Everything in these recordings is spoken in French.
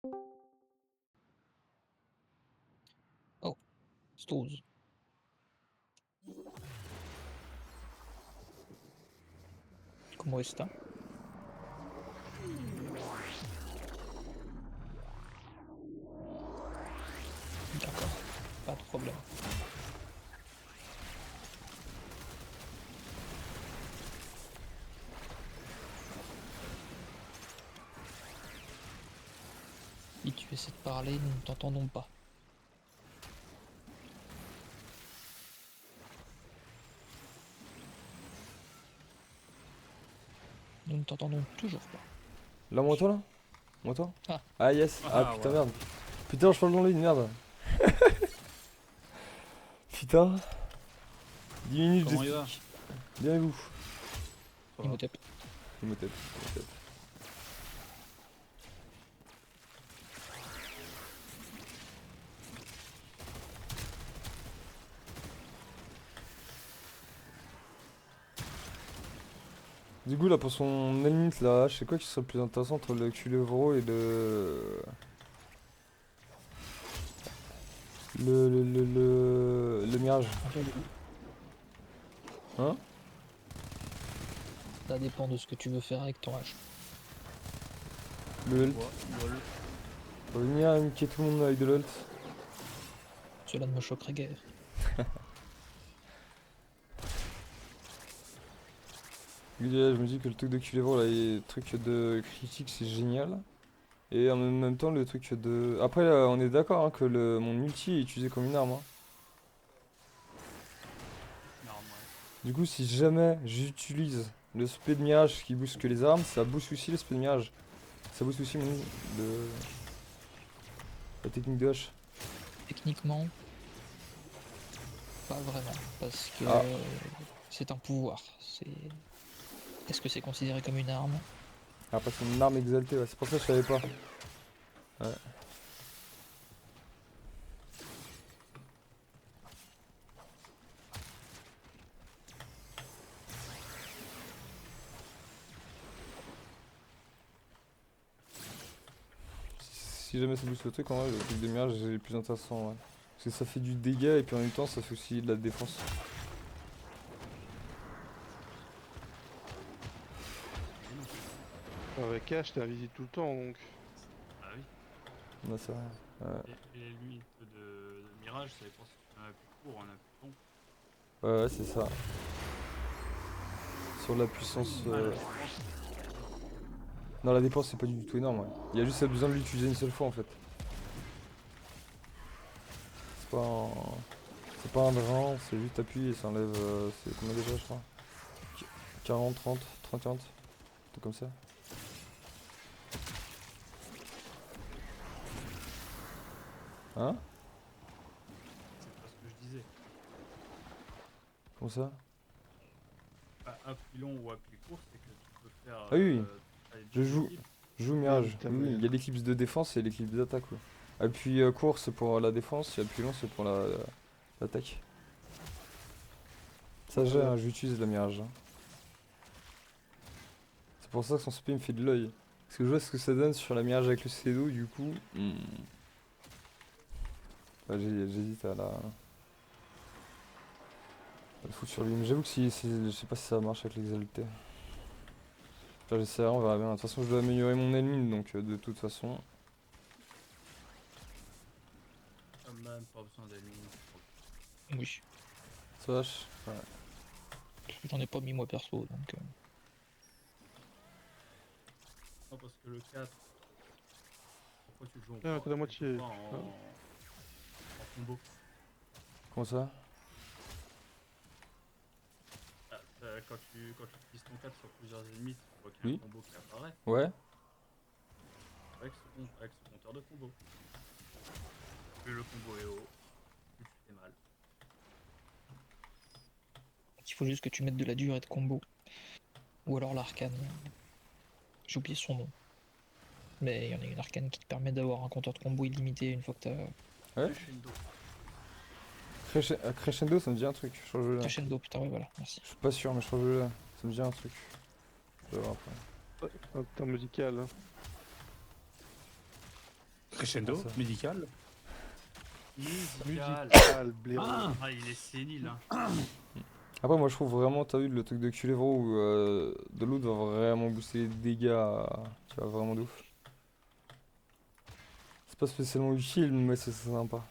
Oh, Stose. Come sta? D'accord, pas de problème. Si tu essaies de parler, nous ne t'entendons pas. Nous ne t'entendons toujours pas. Là, moi toi là? Moi toi? Ah. Ah yes. Ah putain voilà. merde. Putain je parle dans l'île, merde. Putain. 10 minutes Comment il va? j'explique. Bien et vous? Ça va. Imhotep. Imhotep. Du coup là pour son limite là, je sais quoi qui serait le plus intéressant entre le Culevro et le Mirage. Hein? Ça dépend de ce que tu veux faire avec ton H. Le Hult. Lol. On va venir niquer tout le monde avec de l'Hult. Cela ne me choquerait guère. Je me dis que le truc de Culevro là, et le truc de critique c'est génial. Et en même temps le truc de... Après on est d'accord hein, que mon ulti est utilisé comme une arme. Hein. Normal. Du coup si jamais j'utilise le spé de mirage qui booste que les armes, ça booste aussi le spé de mirage. Ça booste aussi la technique de H. Techniquement, pas vraiment, parce que Ah. c'est un pouvoir. Est-ce que c'est considéré comme une arme? Après c'est une arme exaltée, ouais. C'est pour ça que je savais pas. Ouais. Si jamais ça booste le truc, en vrai, le truc de mirage c'est le plus intéressant, ouais. Parce que ça fait du dégât et puis en même temps ça fait aussi de la défense. Avec H, t'es invisible tout le temps donc. Ah oui. Ouais, c'est vrai. Ouais. Et les limites de Mirage, ça dépend si tu en as plus court, on a plus long. Ouais, c'est ça. Sur la puissance. Ah, la défense. Non, la dépense c'est pas du tout énorme, ouais. Il y a juste besoin de l'utiliser une seule fois en fait. C'est pas un. C'est pas un drain, c'est juste appuyer et ça enlève. C'est combien déjà, je crois 40, 30, 30, 40. Tout comme ça. Hein? C'est pas ce que je disais. Comment ça? Appui long ou appui court, c'est que tu peux faire. Ah oui, oui. Allez, Je joue. équipes. Je joue Mirage. putain, Oui, mais- il y a l'éclipse de défense et l'éclipse d'attaque. Ouais. Appui court c'est pour la défense et appui long c'est pour l'attaque. Ça gère, hein, j'utilise la Mirage. Hein. C'est pour ça que son spé me fait de l'œil. Parce que je vois ce que ça donne sur la Mirage avec le Cédo, du coup. Ouais, j'hésite à le foutre sur lui. Mais j'avoue que je sais pas si ça marche avec l'exalté. Enfin, j'essaierai, on verra bien. De toute façon, je dois améliorer mon ennemi, donc de toute façon. T'as même pas besoin d'ennemis. Oui. Ça vache. Ouais. J'en ai pas mis moi perso, donc... Non, parce que le 4, pourquoi tu le joues Ah, t'as la moitié. en combo? Comment ça? Quand tu utilises ton 4 sur plusieurs ennemis, tu vois qu'il y a Oui. un combo qui apparaît Ouais. avec ce compteur de combo. Plus le combo est haut, plus tu fais mal. Il faut juste que tu mettes de la durée de combo. Ou alors l'arcane. J'ai oublié son nom. Mais il y en a une arcane qui te permet d'avoir un compteur de combo illimité une fois que t'as... Ouais. Crescendo. Crescendo, ça me dit un truc. Je crois que je l'ai. Crescendo, putain, ouais, voilà, merci. Je suis pas sûr, mais je crois que je l'ai. Ça me dit un truc. Je vais voir après. Un terme musical. Hein. Crescendo, Ah, ça. médical. Musical. Musical, blaireau. Ah, il est sénile. Hein. Après, moi je trouve vraiment, t'as vu le truc de Culevro où de l'autre va vraiment booster les dégâts, tu vois, vraiment de ouf. C'est pas spécialement utile, mais c'est sympa.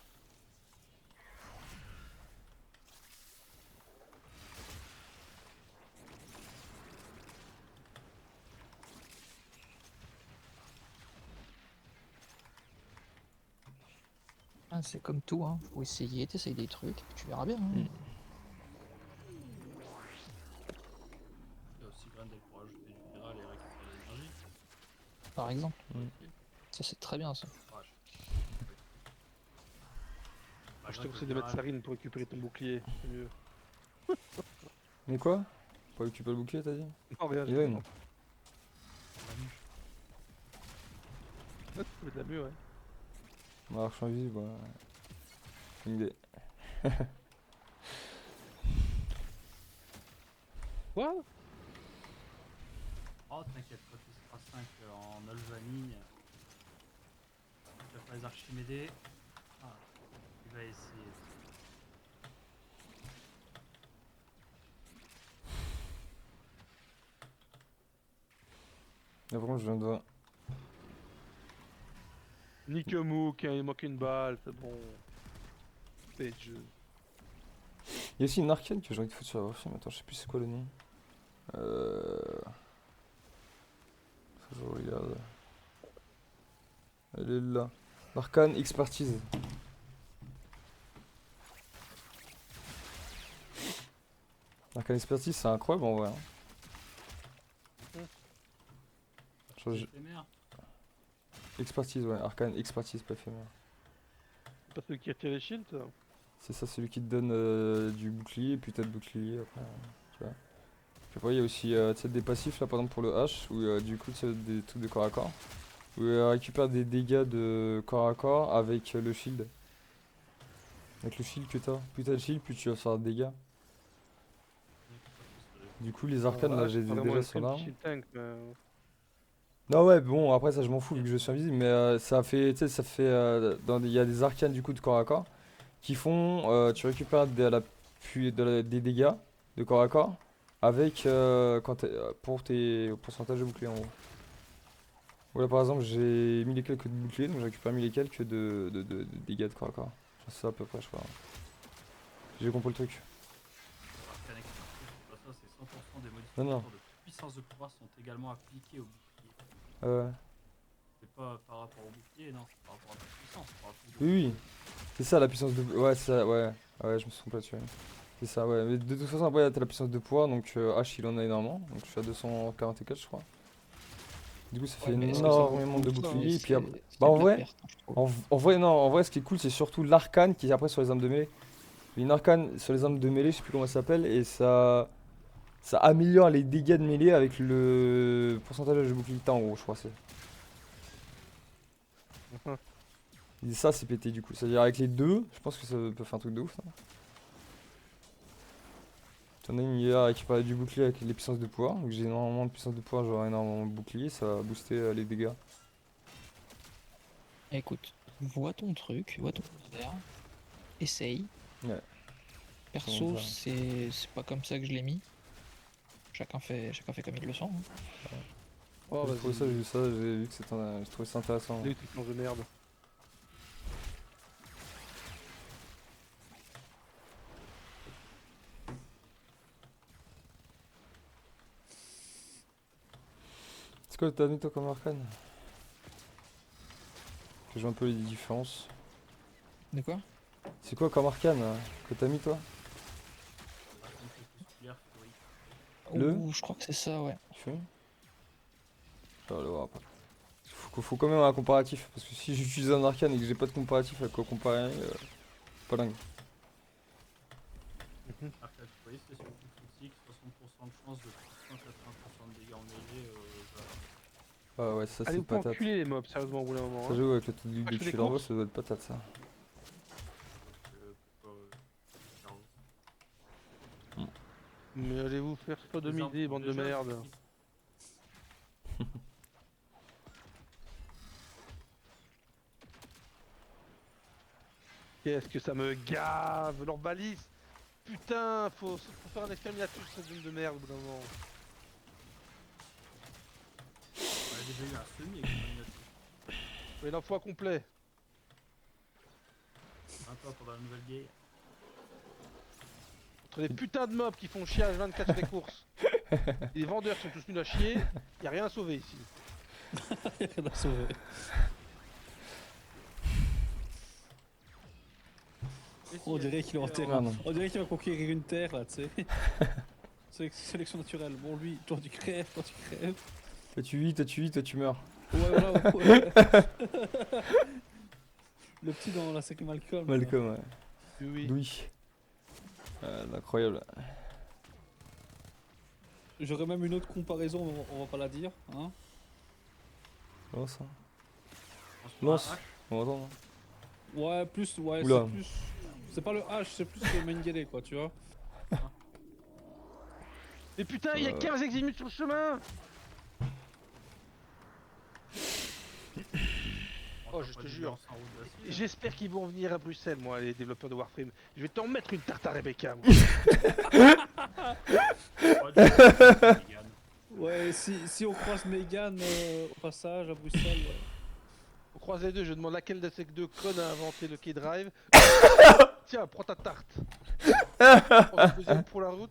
Ah, c'est comme tout, hein. Faut essayer, t'essayes des trucs, et puis tu verras bien. Hein. Mm. Il y a aussi Grendel pour ajouter du minéral et récupérer de l'énergie. Par exemple. Mm. Ça, c'est très bien, ça. Ouais, Je te conseille de mettre Sarine pour récupérer ton bouclier, c'est mieux. Mais quoi? Pas occuper le bouclier, t'as dit? Non, rien, Il a une. Tu peux mettre la mue, ouais. Marche invisible, ouais. Une idée. Quoi? Oh, t'inquiète pas, tu seras 5 en Olvanie. Tu vas pas les Archimédés. Ah, il va essayer. Là, par contre, je viens de voir. Nique Mook, hein, il manque une balle, c'est bon. C'est le jeu. Il y a aussi une arcane que j'ai envie de foutre sur la voie, mais attends, je sais plus c'est quoi le nom. Faut que je regarde. Elle est là. L'arcane expertise. L'arcane expertise, c'est incroyable en vrai. Hein. C'est Je- éphémère. Expertise, ouais. Arcane expertise, pas éphémère. C'est pas celui qui attire les shields, ça? C'est ça, celui qui te donne du bouclier, puis t'as de bouclier après, tu vois. Puis après, il y a aussi tu sais, des passifs là, par exemple pour le H, où du coup, c'est des trucs de corps à corps. Où récupère des dégâts de corps à corps avec le shield. Avec le shield que t'as. Plus t'as le shield, plus tu vas faire des dégâts. Du coup, les arcanes là, Ouais, j'ai c'est pas vraiment déjà une sur prime l'arme. shield tank, mais... Non, ouais, bon, après ça, je m'en fous vu que je suis invisible, mais ça fait, tu sais, ça fait. Il y a des arcanes du coup de corps à corps qui font. Tu récupères des dégâts de corps à corps avec. Pour tes pourcentages de bouclier en gros. Voilà, par exemple, j'ai mis les quelques de bouclier, donc je récupère mis les quelques de dégâts de corps à corps. C'est ça à peu près, je crois. J'ai compris le truc. Arcane expertise, c'est pas ça, c'est 100% des Non, non. modificateurs de puissance de pouvoir sont également appliqués au bouclier. Ouais. C'est pas par rapport au bouclier, non, c'est par rapport à ta puissance. Par rapport à Oui, oui. C'est ça la puissance de. Ouais, c'est ça, ouais. Ah ouais, je me suis trompé là-dessus. Ouais. C'est ça, ouais. Mais de toute façon, après, t'as la puissance de pouvoir, donc H il en a énormément. Donc je suis à 244, je crois. Du coup, ça fait Ouais, mais est-ce que ça vaut énormément le de coup, ça, boucliers. Et puis après. c'est Bah, de en la vrai, perte, hein, je trouve. en vrai, non, en vrai, ce qui est cool, c'est surtout l'arcane qui est après sur les armes de mêlée. Une arcane sur les armes de mêlée, je sais plus comment ça s'appelle, et ça améliore les dégâts de mêlée avec le pourcentage de bouclier que t'as en gros, je crois. Et ça, c'est pété du coup. C'est-à-dire avec les deux, je pense que ça peut faire un truc de ouf. Hein. T'en as une IA récupérer du bouclier avec les puissances de pouvoir. Donc j'ai énormément de puissance de pouvoir, j'aurai énormément de bouclier, ça va booster les dégâts. Écoute, vois ton truc, vois ton faire, essaye. Ouais, Perso, comment ça. c'est pas comme ça que je l'ai mis. Chacun fait comme il le sent. Hein. Oh, J'ai trouvé ça, vas-y. j'ai vu ça, j'ai vu que j'ai trouvé ça intéressant. Salut, tes planches de merde. C'est quoi que t'as mis toi comme arcane? Que je vois un peu les différences. De quoi? C'est quoi comme arcane que t'as mis toi? Arcane crépusculaire, furie. Le Ouh, je crois que c'est ça, ouais. Tu fais? Je vais aller voir après. Faut quand même un comparatif, parce que si j'utilise un arcane et que j'ai pas de comparatif à quoi comparer, pas dingue. Arcane furie, c'est sur coup critique, 60% de chance de plus 180% de dégâts en mêlée. Voilà. Ah ouais, ça Allez, c'est vous pouvez patate. enculer les mobs, sérieusement, au bout d'un moment. Ça Hein. joue avec le truc Ah, de je fais des tuer l'envoi, courses. ça doit être patate ça. Pourquoi cerveau. Mais allez vous faire sodomiser, bande de merde. Qu'est-ce que ça me gave, leur balise. Putain, faut faire un exterminatus, cette zone de merde, au bout d'un moment. On a déjà eu un semi-exterminateur. Mais l'info complet. Attends, pour la nouvelle guerre. Entre les putains de mobs qui font chier à 24 sur les courses. Et les vendeurs qui sont tous nuls à chier, y a rien à sauver ici. Rien à sauver. Et si, On il y a dirait des qu'il est en super- terrain. non. On dirait qu'il va conquérir une terre là, tu sais. Sélection naturelle. Bon, lui, toi tu crèves, toi tu crèves. Toi tu vis, toi tu vis, toi tu meurs. Ouais, voilà. Ouais. Le petit dans la série Malcolm. là. Malcolm, ouais. Oui. Louis. Incroyable. J'aurais même une autre comparaison, mais on va pas la dire. Hein. Lance, hein. On se prend Lance. un hache. On va entendre. Ouais, plus, ouais, Oula. c'est plus. C'est pas le H, c'est plus le Mengele, quoi, tu vois. Mais putain, y a 15 eximus sur le chemin. On Oh, va je pas te des jure. lances en route d'acier, hein. J'espère qu'ils vont venir à Bruxelles, moi, les développeurs de Warframe. Je vais t'en mettre une tarte à Rebecca, moi. Pas du tout, vegan. Ouais, si on croise Megan au passage à Bruxelles, ouais. On croise les deux, je demande laquelle de ces deux connes a inventé le K-Drive. Tiens, prends ta tarte. Prends le deuxième pour la route.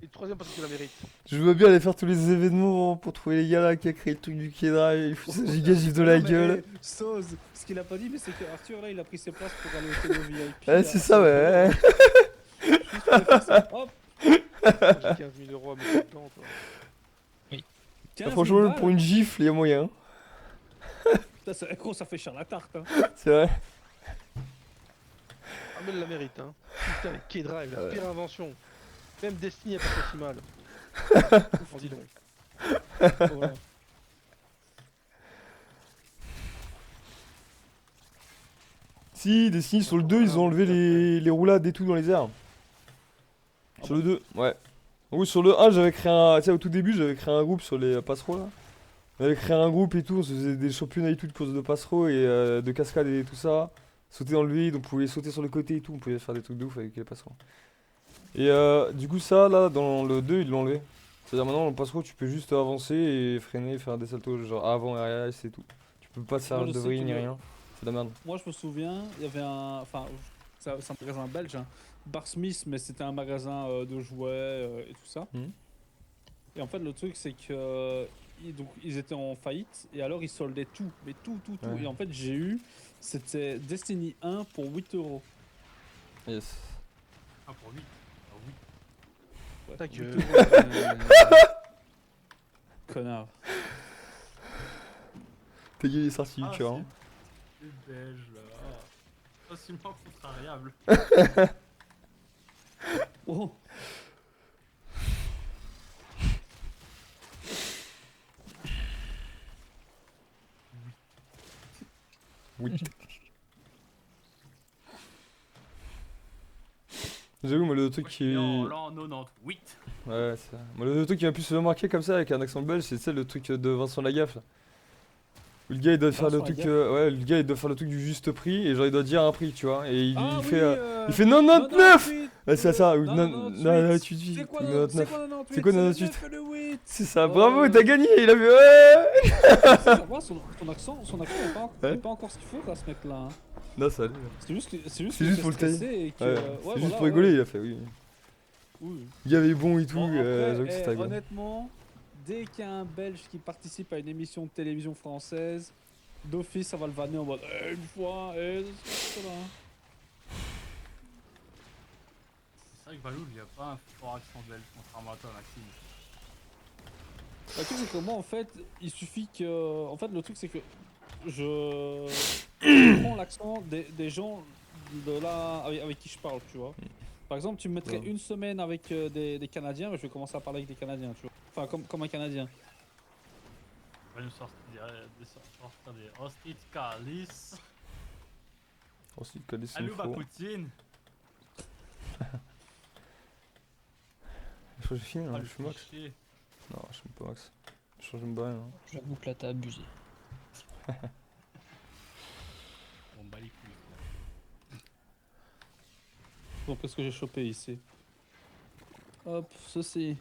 Et le troisième parce que tu la mérites. Je veux bien aller faire tous les événements pour trouver les gars là qui a créé le truc du K-Drive. Il fout sa giga gif de la Non, mais, gueule. Soz, ce qu'il a pas dit, mais c'est que Arthur là, il a pris ses places pour aller au TNO VIP. Ouais, là. c'est ça, ouais. Juste pour aller faire ça. Hop, J'ai 15 000 euros à mettre dedans, toi. 15 000 Franchement, balles. pour une gifle, il y a moyen. Putain, gros, ça fait cher la tarte. Hein. C'est vrai. Ah, mais elle la mérite, hein. Putain, le K-Drive, la pire invention. Même Destiny a pas fait si mal. Oh, dis donc. Voilà. Si, Destiny, sur le 2, ils ont enlevé les roulades et tout dans les airs. Sur le 2, ouais. Oui, sur le 1, j'avais créé un. Tu sais, au tout début, j'avais créé un groupe sur les passereaux là. J'avais créé un groupe et tout, on se faisait des championnats et tout de course de passereaux et de cascade et tout ça. Sauter dans le vide, on pouvait sauter sur le côté et tout, on pouvait faire des trucs de ouf avec les passereaux. Et du coup, ça là, dans le 2, ils l'ont enlevé. C'est-à-dire maintenant, dans le passereau, tu peux juste avancer et freiner, faire des saltos genre avant, arrière, et c'est tout. Tu peux pas te faire Moi, je de sais vrille que ni le- rien. C'est de la merde. Moi, je me souviens, il y avait un. Enfin, c'est un magasin belge, hein, Bar Smith, mais c'était un magasin de jouets et tout ça. Mhm. Et en fait, le truc, c'est que. Donc, ils étaient en faillite et alors ils soldaient tout, mais tout. Ouais. Et en fait, j'ai eu. C'était Destiny 1 pour 8 euros. Yes. Ah, pour 8. Ah, oui. Ouais, Ta 8 gueule. euros. Connard. Ta gueule est sortie du Ah, cœur. Hein. c'est belge là. Facilement contrariable. Oh. Oui. J'avoue, moi, le truc Moi, je qui. suis né en l'an 98. Ouais, c'est ça. Moi, le truc qui m'a plus marqué comme ça avec un accent belge, c'est tu sais, le truc de Vincent Lagaffe. Là. Où le gars il doit faire le Vincent truc. Lagaffe. Ouais, le gars il doit faire le truc du juste prix et genre il doit dire un prix, tu vois. Et il, Ah il oui, fait. Il fait 99. Ouais, c'est ça, ou 98. C'est quoi 99. 98? C'est quoi 98? 99 le 8. C'est ça, Oh. bravo, t'as gagné, il a vu. Ouais. Ça va, son accent est pas encore ce qu'il faut, là, ce mec-là. Hein. Non, ça allait. C'est juste C'est juste pour le tailler. tailler. Ouais, c'est juste pour rigoler, il a fait, oui. Oui. Il y avait bon et tout, Bon, après, j'avoue que c'était rigolo. honnêtement, dès qu'il y a un Belge qui participe à une émission de télévision française, d'office, ça va le vanner en mode une fois, c'est ça, là. C'est vrai que Valou, il a pas un fort accent belge, contrairement à toi, Maxime. Le truc, c'est que moi, en fait, il suffit que. En fait, le truc, c'est que je prends l'accent des gens de là avec qui je parle, tu vois. Par exemple, tu me mettrais Ouais. une semaine avec des Canadiens, je vais commencer à parler avec des Canadiens, tu vois. Enfin, comme un Canadien. On va nous sortir des hosties Calis. Ensuite, coller son Alou faux. Poutine. Je crois que j'ai fini, hein, Alou je suis max. Cliché. Non, je suis pas max. Je change même pas rien. Hein. J'avoue que là, t'as abusé. On bat les couilles. Donc qu'est-ce que j'ai chopé ici? Hop, ceci.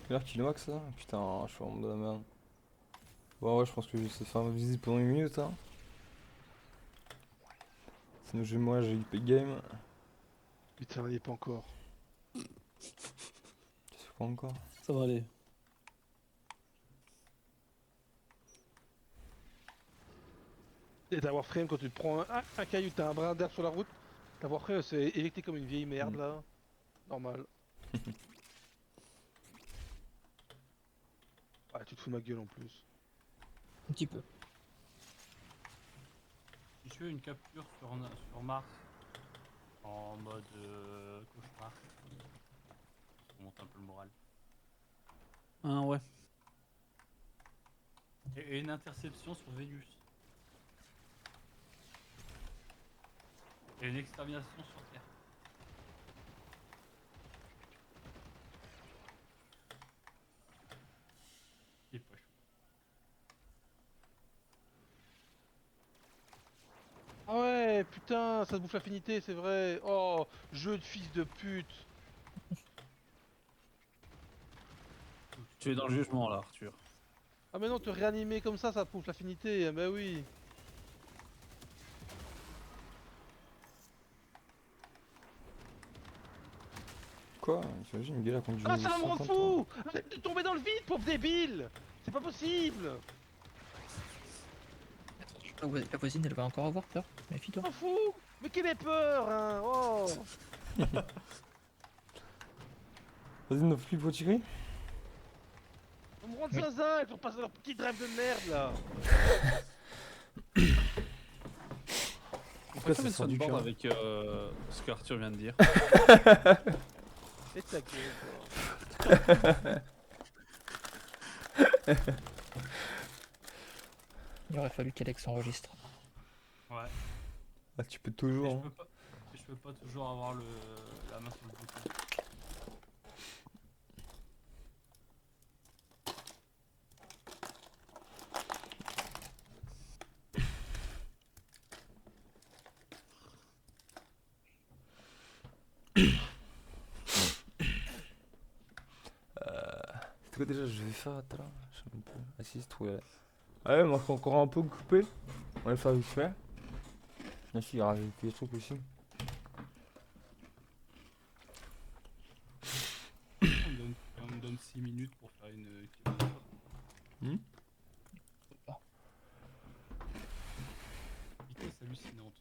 Quelle heure qu'il max ça? Putain, je suis vraiment de la merde. Bon, ouais, je pense que je vais essayer de faire ma visite pendant 1 minute. Hein. Sinon, je vais mourir, j'ai eu game. Putain, il est pas encore. Qu'est-ce que pas encore? Ça va aller. Et ta Warframe, quand tu te prends un caillou, t'as un brin d'air sur la route, ta Warframe c'est électé comme une vieille merde là. Normal. Ouais, tu te fous de ma gueule en plus. Un petit peu. Si je fais une capture sur Mars en mode cauchemar, pour monter un peu le moral. Ah ouais. Et une interception sur Vénus. Et une extermination sur Terre. Il est pas chaud. Ah ouais, putain, ça se bouffe l'affinité, c'est vrai. Oh, jeu de fils de pute. Tu es dans le jugement là, Arthur. Ah mais non, te réanimer comme ça bouffe l'affinité, ah bah oui. Quoi? J'imagine une galère contre du Ah, ça va me rendre 50, fou! Arrête de tomber dans le vide, pauvre débile! C'est pas possible! Attends, la voisine, elle va encore avoir peur. Méfie-toi. M'en fous! Mais qu'il ait peur, hein! Oh! Vas-y, nos flics vont tirer. On me rend Oui. zinzin, ils font passer leur petit drive de merde là! En tout cas, Ça ça sort du cœur. avec ce qu'Arthur vient de dire. Et ta gueule, toi. Il aurait fallu qu'Alex enregistre. Ouais. Ah, tu peux Et toujours. Hein. je peux pas toujours avoir la main sur le bouton. C'était quoi déjà? Je vais faire. Attends, je sais même plus. Ah, si, c'est trouvé. Ah ouais, moi, je suis encore un peu coupé. On va le faire vite fait. Ah, si, il y aura des trucs aussi. On me donne 6 minutes pour faire une capture. Hmm. Vitesse hallucinante.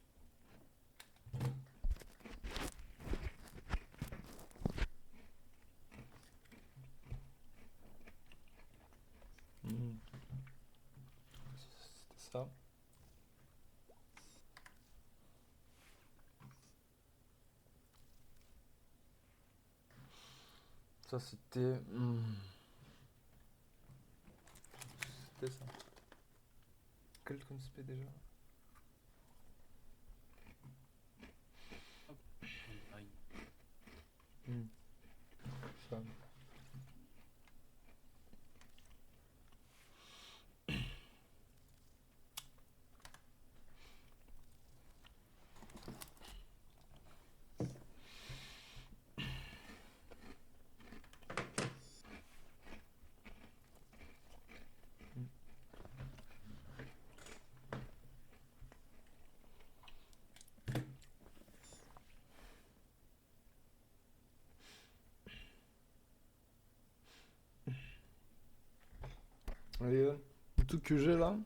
Hmm. C'était ça. Ça, c'était. C'était ça. Quel conspect déjà? Aïe. Ça. Allez, le truc que j'ai là,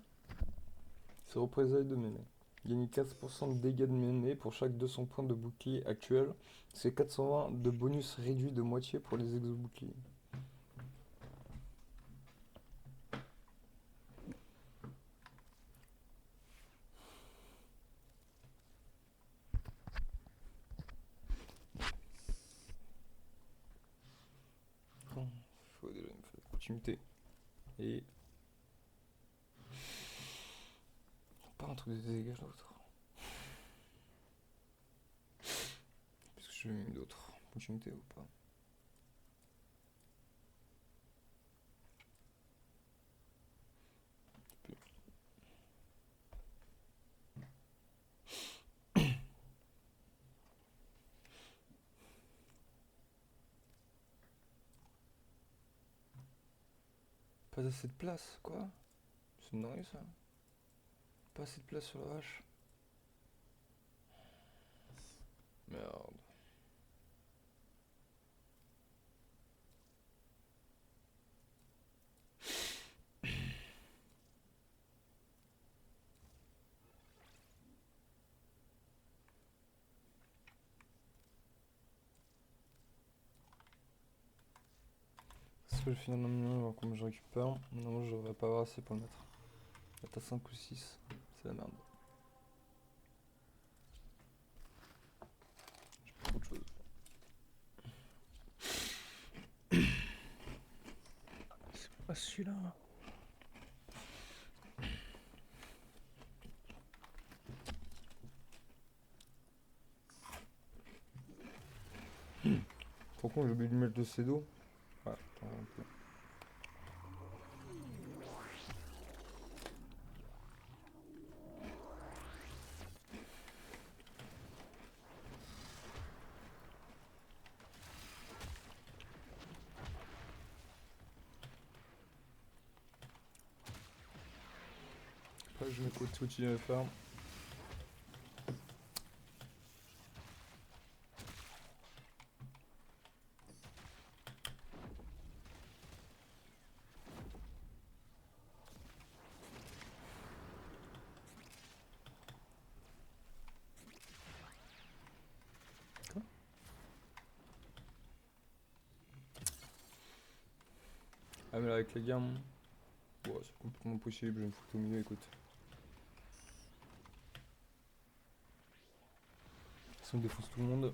c'est représailles de mêlée. Gagner 4% de dégâts de mêlée pour chaque 200 points de bouclier actuel. C'est 420 de bonus réduit de moitié pour les exo-boucliers. Il faut déjà une fois de continuité. Et. Pas un truc de dégâts d'autre. Qu'est-ce que je vais mettre d'autre? Continuité ou pas? Pas assez de place, quoi? C'est une dinguerie ça. Pas assez de place sur la vache. Merde. Est-ce que je finis un million voir combien je récupère? Non, je devrais pas avoir assez pour le mettre. Là, t'as 5 ou 6, c'est la merde. J'ai pas trop de choses. C'est pas celui-là. Trop con, j'ai oublié de mettre le CEDO. Ouais, attends un peu. Après, je vais continuer à faire. Ah mais là avec les gars, ouais, c'est complètement possible, je vais me foutre au milieu, écoute. Ça me défonce tout le monde.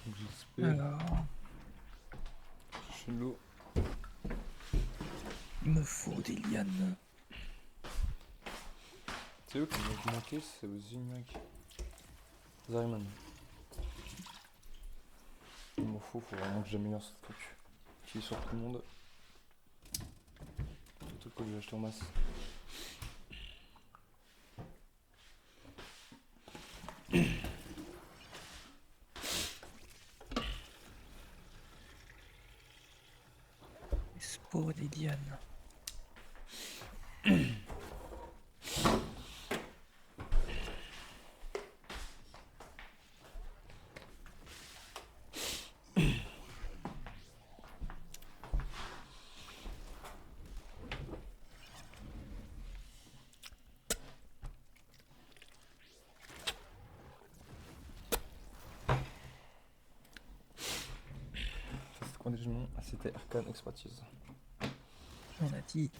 Donc j'espère. Alors, Je suis de l'eau. il me faut des lianes. C'est eux qui vont manquer, c'est aux Ignac. Zariman. Il m'en faut vraiment que j'améliore ce truc. Qui est sur tout le monde. Surtout que j'ai acheté en masse. Les spores des lianes. Ça c'était quoi déjà le nom? Ah, c'était Arcane Expertise. On a dit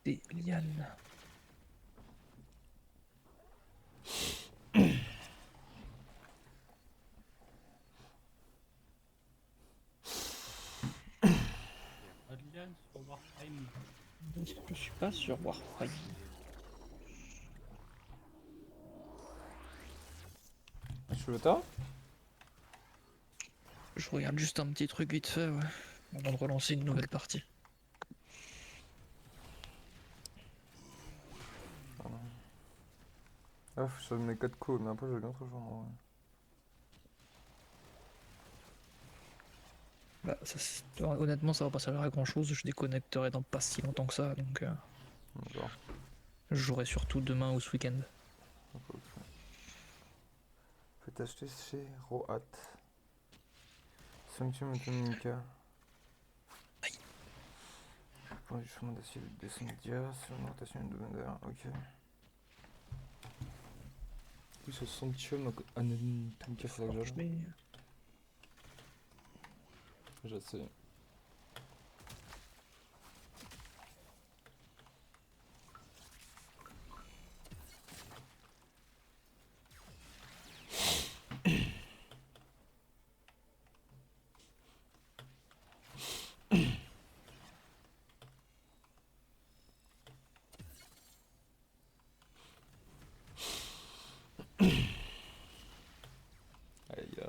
des lianes. Pas de liane sur Warframe. Je suis pas sur Warframe. Tu le tas? Je regarde juste un petit truc vite fait, ouais. Avant de relancer une nouvelle partie. Ah, faut que je fasse mes 4 codes, mais après je vais bien trop jouer en vrai. Bah, honnêtement, ça va pas servir à grand chose. Je déconnecterai dans pas si longtemps que ça, donc D'accord. je jouerai surtout demain ou ce week-end. Ok. Faut t'acheter chez Rohat. Sanctum Atomica. Pour du chemin d'acier de Descendia, sur une rotation de Bender, ok. Oui, ce Sanctum Atomica, c'est là que j'ai. J'essaie.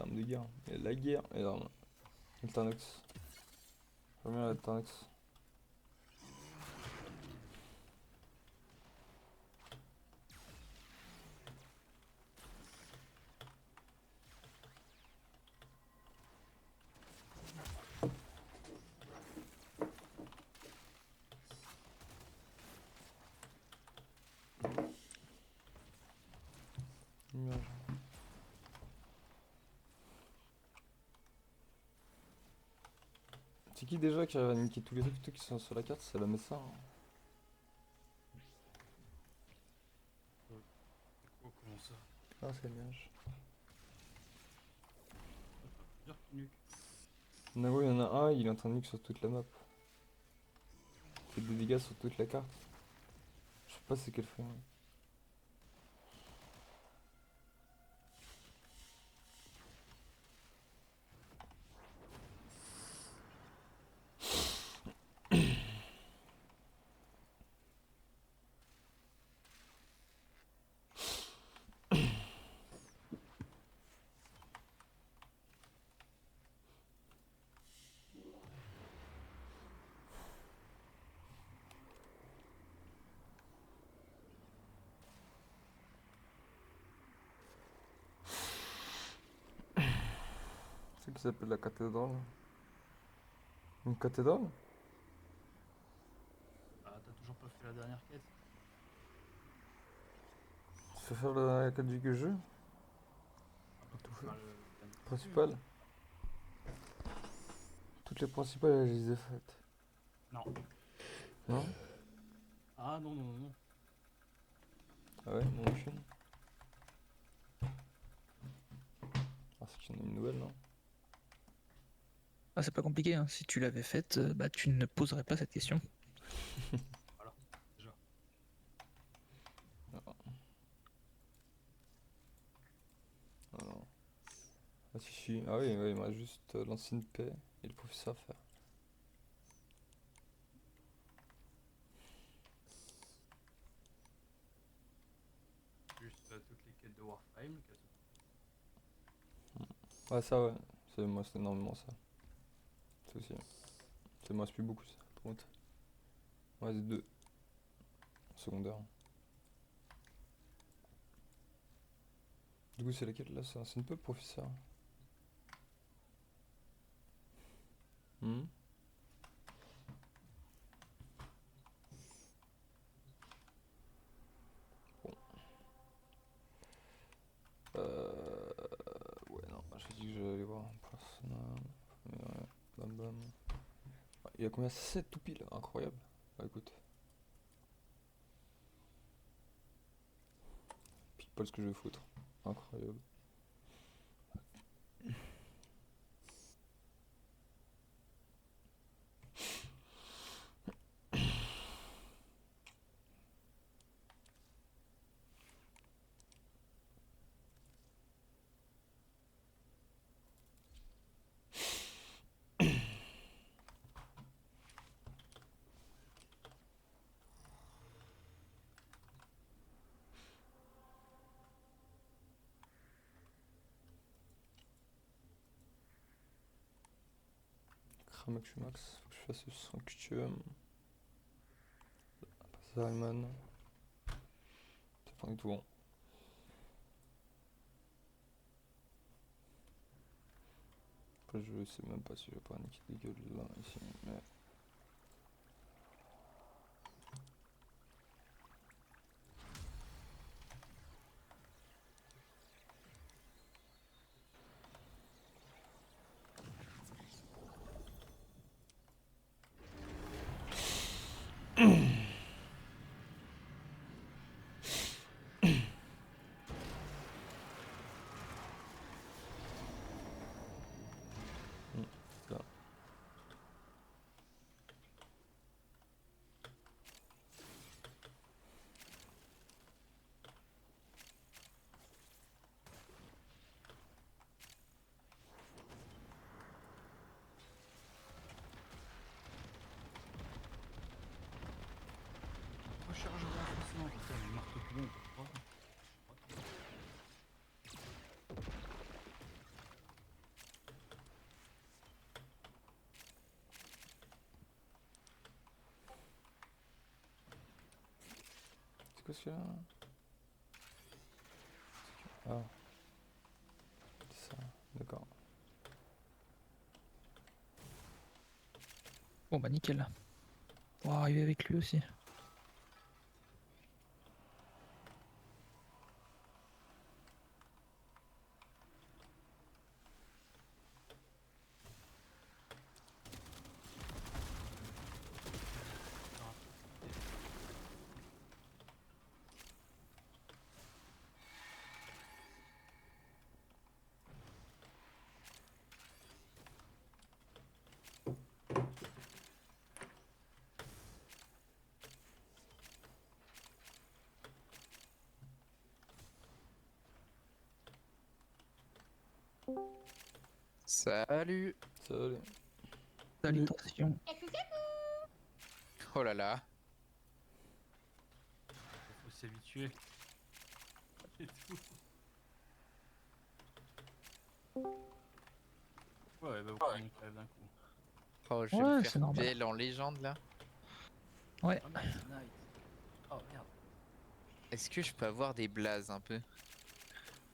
arme de guerre. Et la guerre, et l'arme. Alternox. J'aime bien l'Alternox. Nuage. C'est qui déjà qui a niqué tous les trucs qui sont sur la carte? C'est la Messa. Hein. Quoi, comment ça? Ah, c'est nuage. Plusieurs qui nuque. Nago, il y en a un, il est en train de nuke sur toute la map. Il fait des dégâts sur toute la carte. Je sais pas c'est quel frame. C'est qui s'appelle la cathédrale. Une cathédrale? Ah, t'as toujours pas fait la dernière quête? Tu fais faire la quête du jeu Ah, bah, Tout faut fait. faire le dernier quête. Principale. Toutes les principales, je les ai faites. Non. Non? Ah non, non, non, non. Ah ouais, mon aucune. Ah, c'est qu'il y en a une nouvelle, non? Ah, c'est pas compliqué, hein. Si tu l'avais faite, bah, tu ne poserais pas cette question. Voilà, déjà. Ah, ah non. Ah si, si. Ah oui, ouais, il me reste juste l'ancienne paix et le professeur à faire. Juste toutes les quêtes de Warframe, qu'elles sont... Ouais, ça, ouais. Moi, c'est énormément ça. C'est aussi. Ça me reste plus beaucoup, ça, par contre. Il me reste deux. Secondaire. Du coup, c'est laquelle là? C'est l'ancienne paix, professeur. Hmm. Bon. Ouais, non, j'ai dit que j'allais aller voir un personnage. Mais ouais, bam bam. Ah, il y a combien? 7 tout pile, incroyable. Bah écoute. Pile pas ce que je veux foutre. Incroyable. Cramax Max, faut que je fasse le Sanctuum. Zalman. C'est pas du tout bon. Après, je sais même pas si je vais pas niquer des gueules là, ici, mais. Là. quoi ce qu'il y a là? Ah. Ça, d'accord. Bon bah nickel. On va arriver avec lui aussi. Salut. Salut. Salutations. Oh là là. Faut s'y habituer. Et tout. Ouais, bah vous pouvez monter d'un coup. Oh, je vais Ouais, me c'est faire normal. belle en légende là. Ouais. Ah merde, c'est nice. Oh merde. Est-ce que je peux avoir des blazes un peu?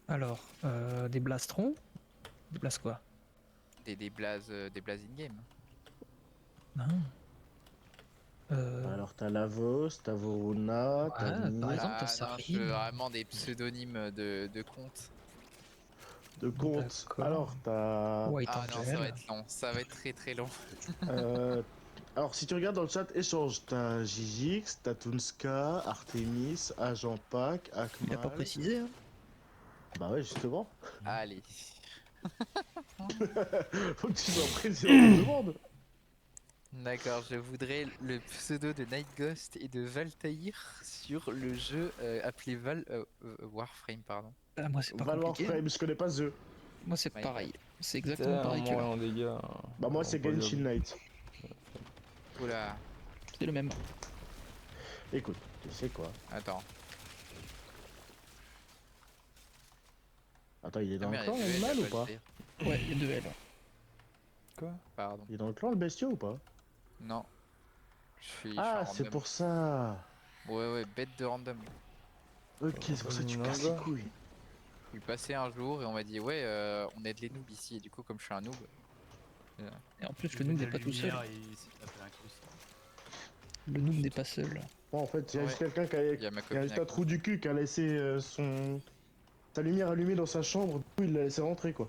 Alors, des blastrons. Des blast quoi? Des blazes in-game. Non. Alors, t'as Lavos, t'as Voruna, t'as Ouais, par Nick, exemple, t'as Ah non, je veux Sarim. vraiment des pseudonymes de comptes. de compte. D'accord. Alors, t'as. White Ah non, ça va Angel. être long. Ça va être très très long. euh, Alors, si tu regardes dans le chat, échange, t'as Gigix, t'as Tunska, Artemis, Agent Pack, Il a pas Akmal. précisé, hein. Bah ouais, justement. Allez. Faut que tu sois précis dans tes demandes. D'accord, je voudrais le pseudo de Night Ghost et de Valtaïr sur le jeu appelé Warframe, pardon. Ah, moi, c'est pas Valor compliqué. Frame, je connais pas The. Moi, c'est My pareil. C'est T'es exactement pareil que mort là. en dégâts. Bah, moi, c'est Genshin Knight. Oula, C'est le même. Écoute, tu sais quoi? attends. Attends, il est Ah dans le merde, clan, il y a l'animal, deux ou L, pas? Valtaïr. Ouais, il y a deux L. Quoi? Pardon. Il est dans le clan, le bestiau, ou pas? Non. Je suis Ah, en c'est random. pour ça. Ouais, ouais, bête de random. Ok, c'est pour ça que tu casses les couilles. Je suis passé un jour et on m'a dit, ouais, on aide les noobs ici. Et du coup, comme je suis un noob, Et en plus, Il le a noob mis n'est la pas tout seul. lumière et il s'est tapé un coup. Le noob n'est pas seul. Bon, en fait, il y a Ouais. juste quelqu'un qui a. il y a ma Il y a copine juste à un trou du cul qui a laissé sa lumière allumée dans sa chambre, du coup il l'a laissé rentrer quoi.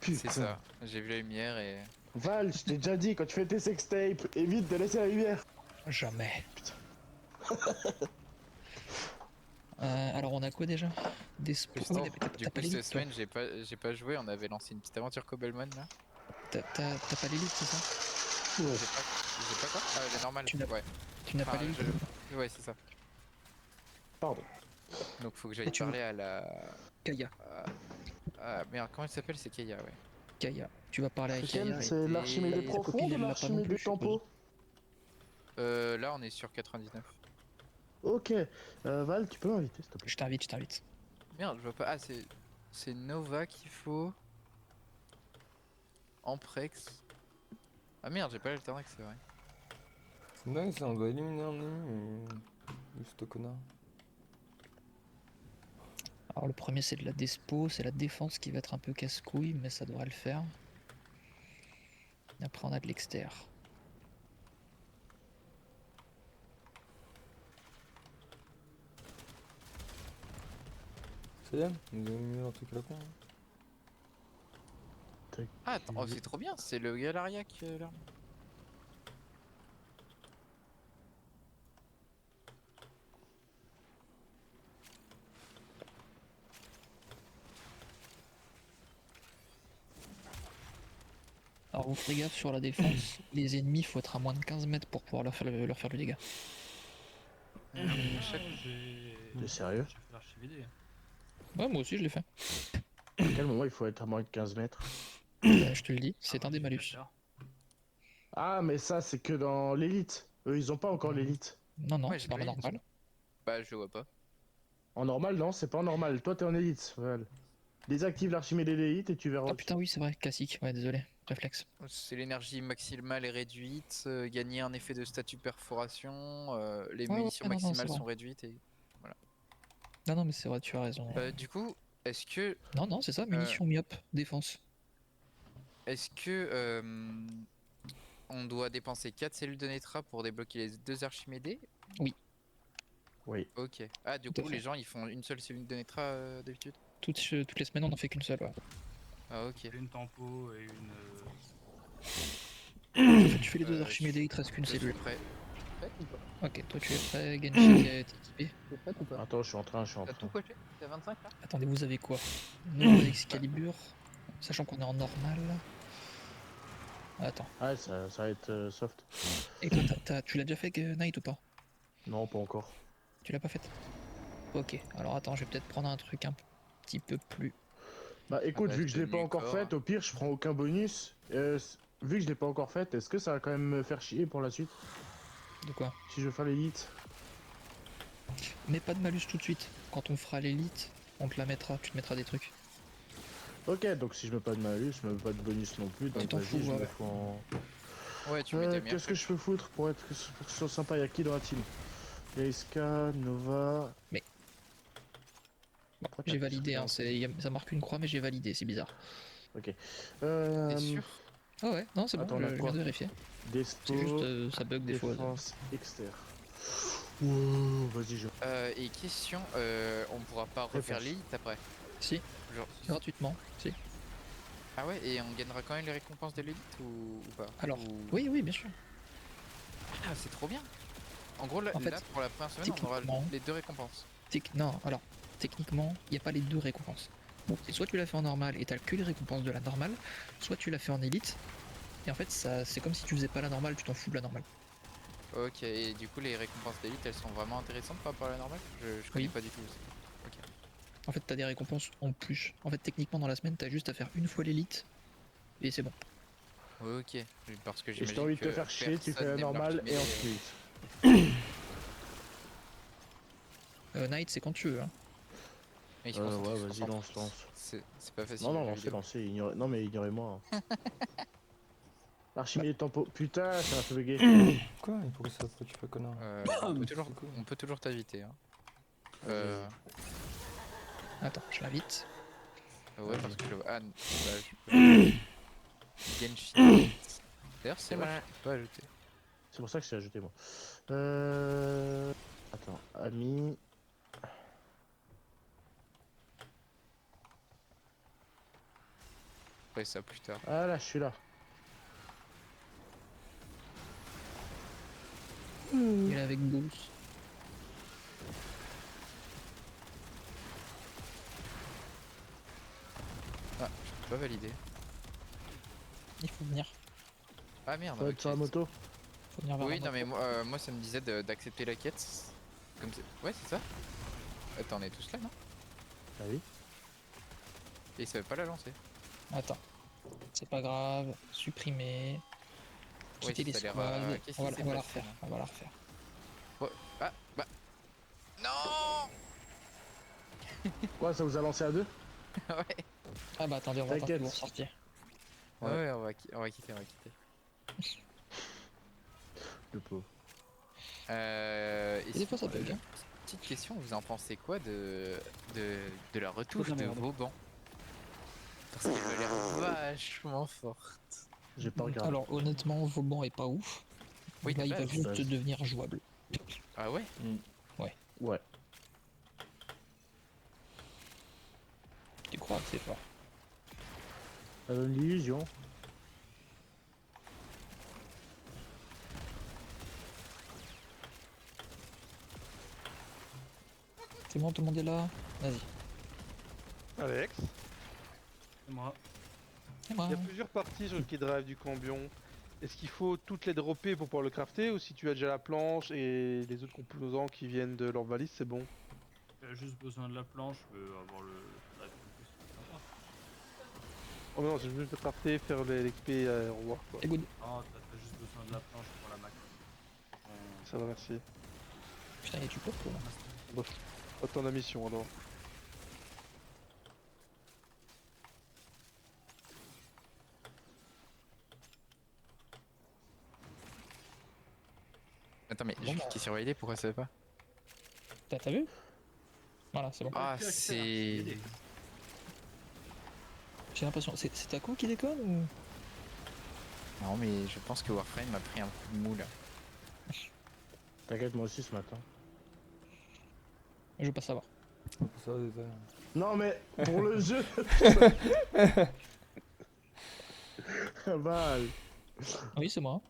Putain. C'est ça. J'ai vu la lumière et. Val, je t'ai déjà dit, quand tu fais tes sextapes, évite de laisser la lumière. Jamais. Alors, on a quoi déjà? Des spots. Justement, T'as du pas coup, l'élite, cette toi. semaine, j'ai pas joué. On avait lancé une petite aventure Cobblemon là. T'as pas l'élite, c'est ça? J'ai pas quoi? Ah, elle est normale. Tu n'as- Ouais. Tu n'as pas Enfin, l'élite? Ouais, c'est ça. Pardon. Donc, faut que Et j'aille tu parler à la. Kaya. Merde, comment elle s'appelle? C'est Keia, ouais. Kaya. Tu vas parler à C'est Kaya. quelle? C'est et- l'Archimède Sa profonde copine, ou elle l'a pas non l'Archimède plus, je suppose. tempo? Là, on est sur 99. Ok. Val, tu peux m'inviter s'il te plaît. Je t'invite, je t'invite. Merde, je vois pas. Ah, c'est Nova qu'il faut. Amprex. Ah merde, j'ai pas l'alternax, c'est vrai. C'est dingue ça, on doit éliminer un ennemi ou ce connard. Alors, le premier, c'est de la despo. C'est la défense qui va être un peu casse-couille, mais ça devrait le faire. Et après, on a de l'exter. Ça y est, nous avons éliminé un truc à la con. Hein. Ah, attends, oh, c'est trop bien, c'est le Galariac là. Alors, vous ferez gaffe sur la défense. Les ennemis, faut être à moins de 15 mètres pour pouvoir leur faire du dégât. T'es sérieux? J'ai fait l'archivd. Ouais, moi aussi, je l'ai fait. À quel moment il faut être à moins de 15 mètres? Je te le dis, c'est un des malus. Ah, mais ça, c'est que dans l'élite. Eux, ils ont pas encore l'élite. Non, non, Ouais, c'est j'ai dans pas la eu, normale. Bah, je vois pas. En normal, non, c'est pas en normal. Toi, t'es en élite. Val. Désactive l'Archimède et l'élite et tu verras. Ah putain, oui, c'est vrai, classique. Ouais, désolé, réflexe. C'est l'énergie maximale est réduite, gagner un effet de statut perforation, les Ouais, munitions non, non, c'est maximales bon. sont réduites et. Non, non, mais c'est vrai, tu as raison. Du coup, est-ce que Non, non, c'est ça, munitions myope, défense. est-ce que on doit dépenser 4 cellules de Netra pour débloquer les 2 Archimédés? Oui, Oui. Ok. Ah, du tout à coup, fait. les gens ils font une seule cellule de Netra d'habitude? Toutes les semaines, on en fait qu'une seule, ouais. Ah, ok. Une tempo et une. En fait, tu fais les deux Je Archimédés, il te reste qu'une suis cellule. prêt. Prête ou pas? Ok, toi tu es prêt, Genshi est équipé. T'es prête ou pas? Attends, je suis en train, je suis en T'as tout train. coché? T'as 25 là? Attendez, vous avez quoi? Nova Excalibur, sachant qu'on est en normal. Attends. Ah, ça va être soft. Et toi, tu l'as déjà fait, Knight, ou pas? Non, pas encore. Tu l'as pas fait? Ok, alors attends, je vais peut-être prendre un truc un petit peu plus. Bah À écoute, vu base que je de l'ai pas encore Nucor. faite, au pire, je prends aucun bonus. Vu que je l'ai pas encore faite, est-ce que ça va quand même me faire chier pour la suite? De quoi? Si je veux faire l'élite? Mais pas de malus tout de suite. Quand on fera l'élite, on te la mettra, tu te mettras des trucs. Ok, donc si je mets pas de malus, je mets pas de bonus non plus, donc t'en vas-y, fous, je me ouais. fous en... Ouais, tu mets des meilleurs Qu'est-ce que je peux foutre pour que ce soit sympa? Y'a qui dans la team? Y'a Iska, Nova... Mais- Pourquoi J'ai t'appuies sur validé, hein, T1, toi ça marque une croix, mais j'ai validé, c'est bizarre. Ok. T'es sûr? Ah ouais, non, c'est bon, Attends, on a je viens quoi? de vérifier. C'est juste, Despo, ça bug des fois. défense, externe. Wow, vas-y, je... Et question, on pourra pas refaire Réponse. l'élite après? Si, Genre... gratuitement, si. Ah ouais, et on gagnera quand même les récompenses de l'élite ou pas? Alors, Ou- oui, oui, bien sûr. Ah, c'est trop bien! En gros, là, En fait, là, pour la première semaine, on aura techniquement- les 2 récompenses. Non, alors, techniquement, il n'y a pas les deux récompenses. Bon, c'est soit tu l'as fait en normal et t'as que les récompenses de la normale, soit tu l'as fait en élite, et en fait, ça, c'est comme si tu faisais pas la normale, tu t'en fous de la normale. Ok, et du coup, les récompenses d'élite, elles sont vraiment intéressantes par rapport à la normale? Je connais Oui. pas du tout. Ok. En fait, t'as des récompenses en plus. En fait, techniquement, dans la semaine, t'as juste à faire une fois l'élite, et c'est bon. Ok, parce que Et si t'as j'imagine envie de que te faire chier, tu fais personne la n'aime normale et l'Archimède. ensuite. Night, c'est quand tu veux, hein. Mais ils se concentrent, Ouais, ils se vas-y, concentrent. lance. C'est pas facile Non, non, le jeu lancez, vidéo. lancez. Non, mais ignorez-moi. Hein. Archimède tempo. Putain, ça m'a fait bugger. Quoi? Mais pourquoi ça? Pourquoi tu fais connard? On C'est quoi? peut toujours t'inviter. Hein. Vas-y, Euh, Attends, je l'invite. ouais, Vas-y. parce que je vois. Ah, bah, je peux. Genshin. D'ailleurs, c'est moi Ouais. qui peux pas ajouter. C'est pour ça que je t'ai ajouté, moi. Attends, ami. Ouais, ça plus tard. Ah là, je suis là. Il est avec Bruce. Ah, je peux pas valider. Il faut venir. Ah merde, Faut être ok. sur la moto. Faut venir vers Oui, la non, moto. mais moi ça me disait d'accepter la quête. Comme ouais, c'est ça. Attends, on est tous là, non? Ah oui. Et il savait pas la lancer. Attends. C'est pas grave. Supprimer. Ouais, Quitter ça a l'air. l'escouade. Qu'est-ce On qui va, s'est on va la passé refaire. là? On va la refaire. Ouais. Ah, bah. Non. Quoi, ça vous a lancé à deux? Ouais. Ah bah attendez, on va tenter de T'inquiète. vous ressortir. Ouais. Ouais, on va quitter, on va quitter. Le pauvre. Et des fois, ça sinon, bug, hein. petite question, vous en pensez quoi de la retouche de la de merde. Vauban? Parce qu'elle a l'air vachement forte. J'ai pas regardé. Alors honnêtement, Vauban est pas ouf. Oui, Là, de il va base. juste Base. devenir jouable. Ah ouais? Ouais. Tu crois que c'est fort? Ça donne l'illusion. C'est bon, tout le monde est là? Vas-y. Alex, C'est moi. C'est moi. il y a plusieurs parties sur le key drive du cambion. Est-ce qu'il faut toutes les dropper pour pouvoir le crafter ou si tu as déjà la planche et les autres composants qui viennent de leur valise, c'est bon? J'ai juste besoin de la planche, je veux avoir le drive complet, c'est sympa. Oh non, j'ai juste de crafter, faire l'XP au revoir quoi. C'est good. Non, t'as juste besoin de la planche pour la Mac. Ça va, merci. Putain, et tu peux quoi? Attends la mission alors. Attends, mais Bon, bah. qui surveillait, pourquoi ça va pas? T'as vu? Voilà, c'est bon. Ah, Plus à faire, c'est. aider. J'ai l'impression. C'est Taco qui déconne ou. Non, mais je pense que Warframe m'a pris un coup de mou là. T'inquiète, moi aussi ce matin. Je veux pas savoir. Ça, détail. Non mais, pour le jeu. Val, Oui, c'est moi.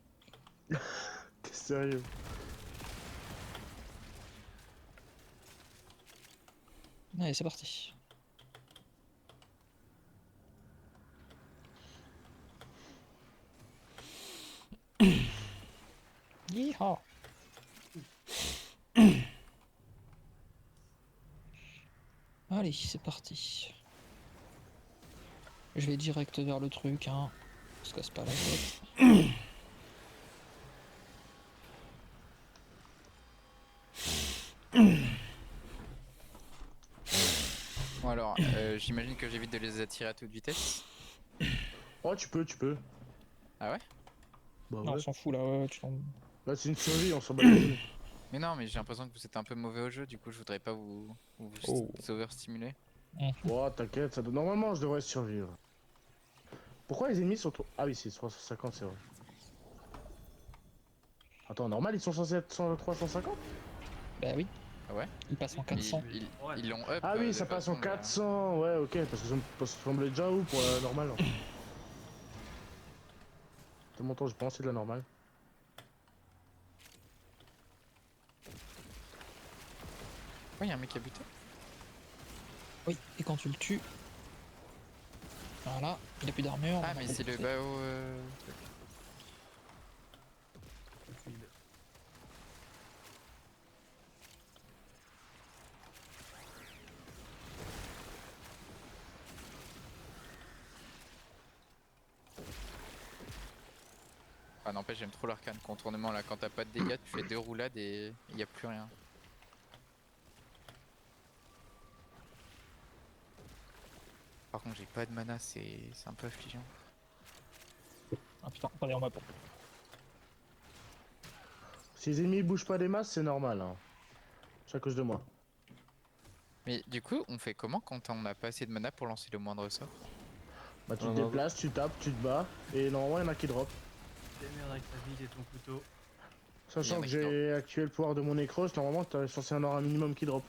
t'es sérieux? Allez, c'est parti. Yeehaw. Allez, c'est parti. Je vais direct vers le truc, hein. On se casse pas la tête. Bon, alors, j'imagine que j'évite de les attirer à toute vitesse. Oh, tu peux. Ah ouais? Bah Non, on ouais. s'en fout là, ouais, tu t'en. Là, c'est une survie, on s'en bat les couilles. Mais non, mais j'ai l'impression que vous êtes un peu mauvais au jeu, du coup, je voudrais pas vous Oh. overstimuler. Oh, t'inquiète, normalement, je devrais survivre. Pourquoi les ennemis sont trop... Ah oui, c'est 350, c'est vrai. Attends, normal, ils sont censés être 350? Bah oui. Ah ouais? Il passe en Mais 400. ils l'ont up. Ah oui, de ça passe en façon, 400, ouais, ok, parce que ça me semblait déjà où pour la normale. De mon temps, j'ai pensé de la normale. Ouais, y'a un mec qui a buté. Oui, et quand tu le tues. Voilà, il a plus d'armure. Ah, on mais va c'est le repousser. Bao. Ah, n'empêche, j'aime trop l'arcane contournement là. Quand t'as pas de dégâts, tu fais 2 roulades et y a plus rien. Par contre, j'ai pas de mana, c'est un peu affligeant. Ah putain, attendez, on va pas. Si les ennemis bougent pas des masses, c'est normal, hein. C'est à cause de moi. Mais du coup, on fait comment quand on n'a pas assez de mana pour lancer le moindre sort? Bah, tu Non, te non, déplaces, tu tapes, tu te bats, et normalement, il y en a qui drop. Démerde avec ta bille et ton couteau. Il y en Sachant a que qui j'ai activé le pouvoir de mon nécros, normalement, t'es censé en avoir un minimum qui drop.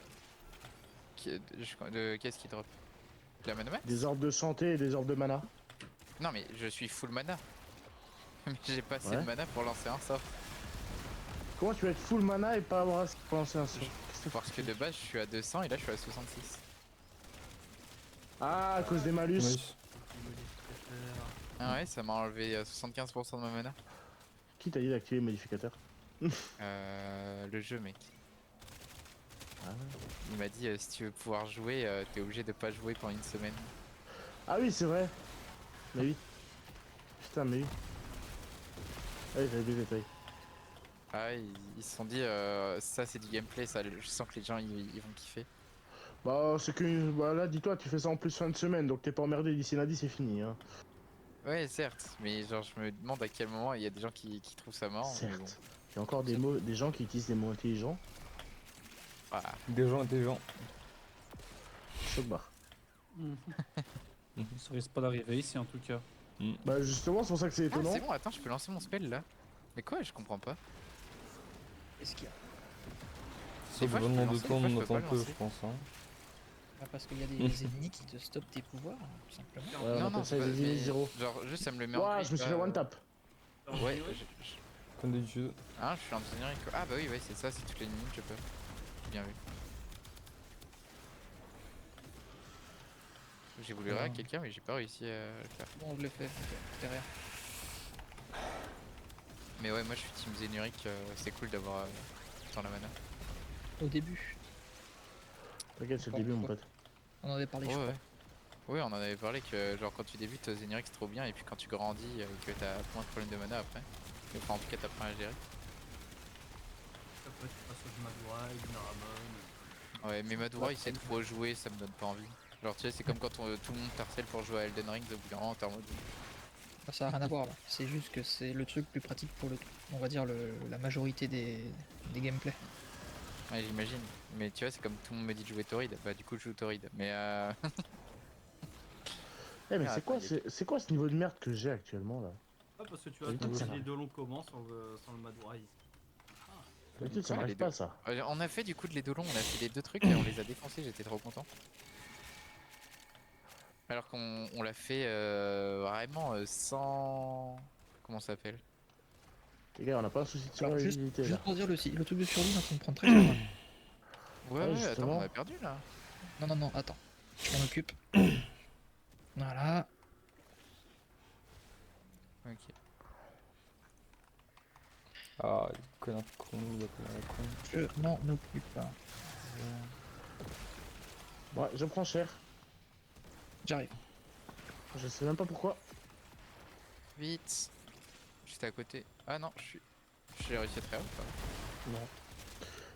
Qu'est-ce qui drop? De la mana max? Des orbes de santé et des orbes de mana. Non, mais je suis full mana. Mais j'ai pas assez Ouais. de mana pour lancer un sort. Comment tu vas être full mana et pas avoir assez pour lancer un sort? Parce que de base, je suis à 200 et là, je suis à 66. Ah, à cause des malus. Nice. Modificateur. Ah ouais, ça m'a enlevé 75% de ma mana. Qui t'a dit d'activer le modificateur? Le jeu, mec. Ah ouais. Il m'a dit si tu veux pouvoir jouer, t'es obligé de pas jouer pendant une semaine. Ah oui, c'est vrai. Mais oui. Putain, mais oui. Ouais, j'avais des détails. Ah ouais, ils se sont dit ça c'est du gameplay, ça, je sens que les gens ils vont kiffer. Bah, c'est que. Bah là, dis-toi, tu fais ça en plus fin de semaine, donc t'es pas emmerdé d'ici lundi, c'est fini, hein. Ouais, certes, mais genre je me demande à quel moment il y a des gens qui trouvent ça marrant. Mais bon. Certes. Il y a encore des mots, des gens qui utilisent des mots intelligents. Ah, Des gens intelligents. Choc barre. Ça risque pas d'arriver ici en tout cas. Bah, justement, c'est pour ça que c'est Ah, étonnant. c'est bon, attends, je peux lancer mon spell là. Mais quoi, je comprends pas. Qu'est-ce qu'il y a? Ça fois, je demande peux de lancer, temps, des fois, je on peux attend pas un peu, lancer. je pense. Hein. Bah, parce qu'il y a des ennemis qui te stoppent tes pouvoirs, tout simplement. Ouais, on appelle ça c'est les pas- ennemis mais zéro. genre juste ça me le met en Ouah, grille, je me suis pas, fait one tap. Ouais, Comme d'habitude. Ah, je suis en ingénierie quoi. Ah bah oui, ouais, c'est ça, c'est toutes les minutes, je peux. Bien vu. J'ai voulu rire à quelqu'un, mais j'ai pas réussi à le faire. Bon, je l'ai fait, derrière. Mais ouais, moi je suis team Zénuric, c'est cool d'avoir tant la mana. Au début, T'inquiète, c'est le Bon, début, mon ouais. pote. on en avait parlé, Ouais, je crois. ouais. Oui, on en avait parlé que genre quand tu débutes Zénuric c'est trop bien et puis quand tu grandis et que t'as moins de problèmes de mana après. Enfin en tout cas t'apprends à gérer. Après, tu passes au Madura, du Naramon. Ouais, mais Madura il sait trop jouer, ça me donne pas envie. Genre tu sais c'est comme quand tout le monde t'harcèle pour jouer à Elden Ring, au bout d'un moment t'es en mode... Bah, ça a rien à voir là. C'est juste que c'est le truc plus pratique pour on va dire la majorité des gameplays. Ouais, j'imagine. Mais tu vois, c'est comme tout le monde me dit de jouer Torrid. Bah, du coup, je joue Torrid. Mais Eh, mais Ah, c'est attends, quoi, il y a- c'est quoi ce niveau de merde que j'ai actuellement là? Ah, parce que tu D'habitude, attends ça si les m'arrive. deux longs commencent sans le Mad Rise. D'habitude, ça Ouais, m'arrive les deux. pas ça. On a fait du coup de les Dolons, on a fait les deux trucs et on les a défoncés, j'étais trop content. Alors qu'on l'a fait vraiment sans. Comment ça s'appelle? Les gars, on n'a pas un souci de Alors, juste, survivabilité juste là. pour dire le truc de survie est en train de prendre très cher là. Ouais, Ouais, ouais, attends, on justement. a perdu là. Non, non, non, attends. Je m'en occupe. Voilà. Ok. Ah, connard de con, il a pas la con. Je m'en occupe. Ouais, je prends cher. J'arrive. Je sais même pas pourquoi. Vite. J'étais à côté. Ah non, j'ai réussi à trahir ou pas? Non.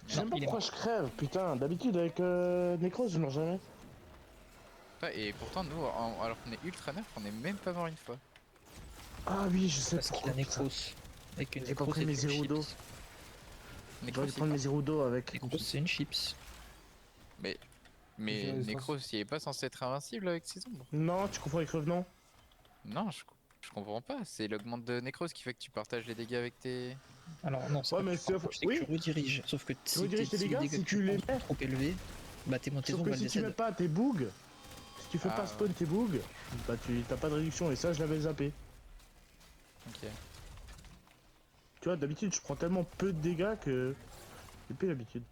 Je sais Non, même pas il est pourquoi mort. je crève, putain. D'habitude, avec Necros, je meurs jamais. Ouais, et pourtant, nous, alors qu'on est ultra nerf, on est même pas mort une fois. Ah oui, je sais Parce qu'il pourquoi. a Putain. Necros. Avec une J'ai pas Necros, pris c'est mes une zéro d'eau. chips. Necros, J'aurais dû c'est prendre quoi? mes zéro d'eau avec. Necros, c'est une chips. Mais, J'ai mais la résistance. Necros, il est pas censé être invincible avec ses ombres. Non, tu confonds avec Revenant. Non, je comprends pas. C'est l'augmente de Necros qui fait que tu partages les dégâts avec tes. Alors non, c'est Ouais, pas que mais tu partages, c'est que tu oui, rediriges. Sauf que tu rediriges tes si les dégâts dégâts si que tu tu les prends mets. sont trop élevés, bah tes Sauf ombres que elles si tu mets décèdent. pas tes bugs, si tu fais pas Ah, spawn tes bugs, bah tu t'as pas de réduction et ça je l'avais zappé. ok. Tu vois, d'habitude je prends tellement peu de dégâts que j'ai plus l'habitude.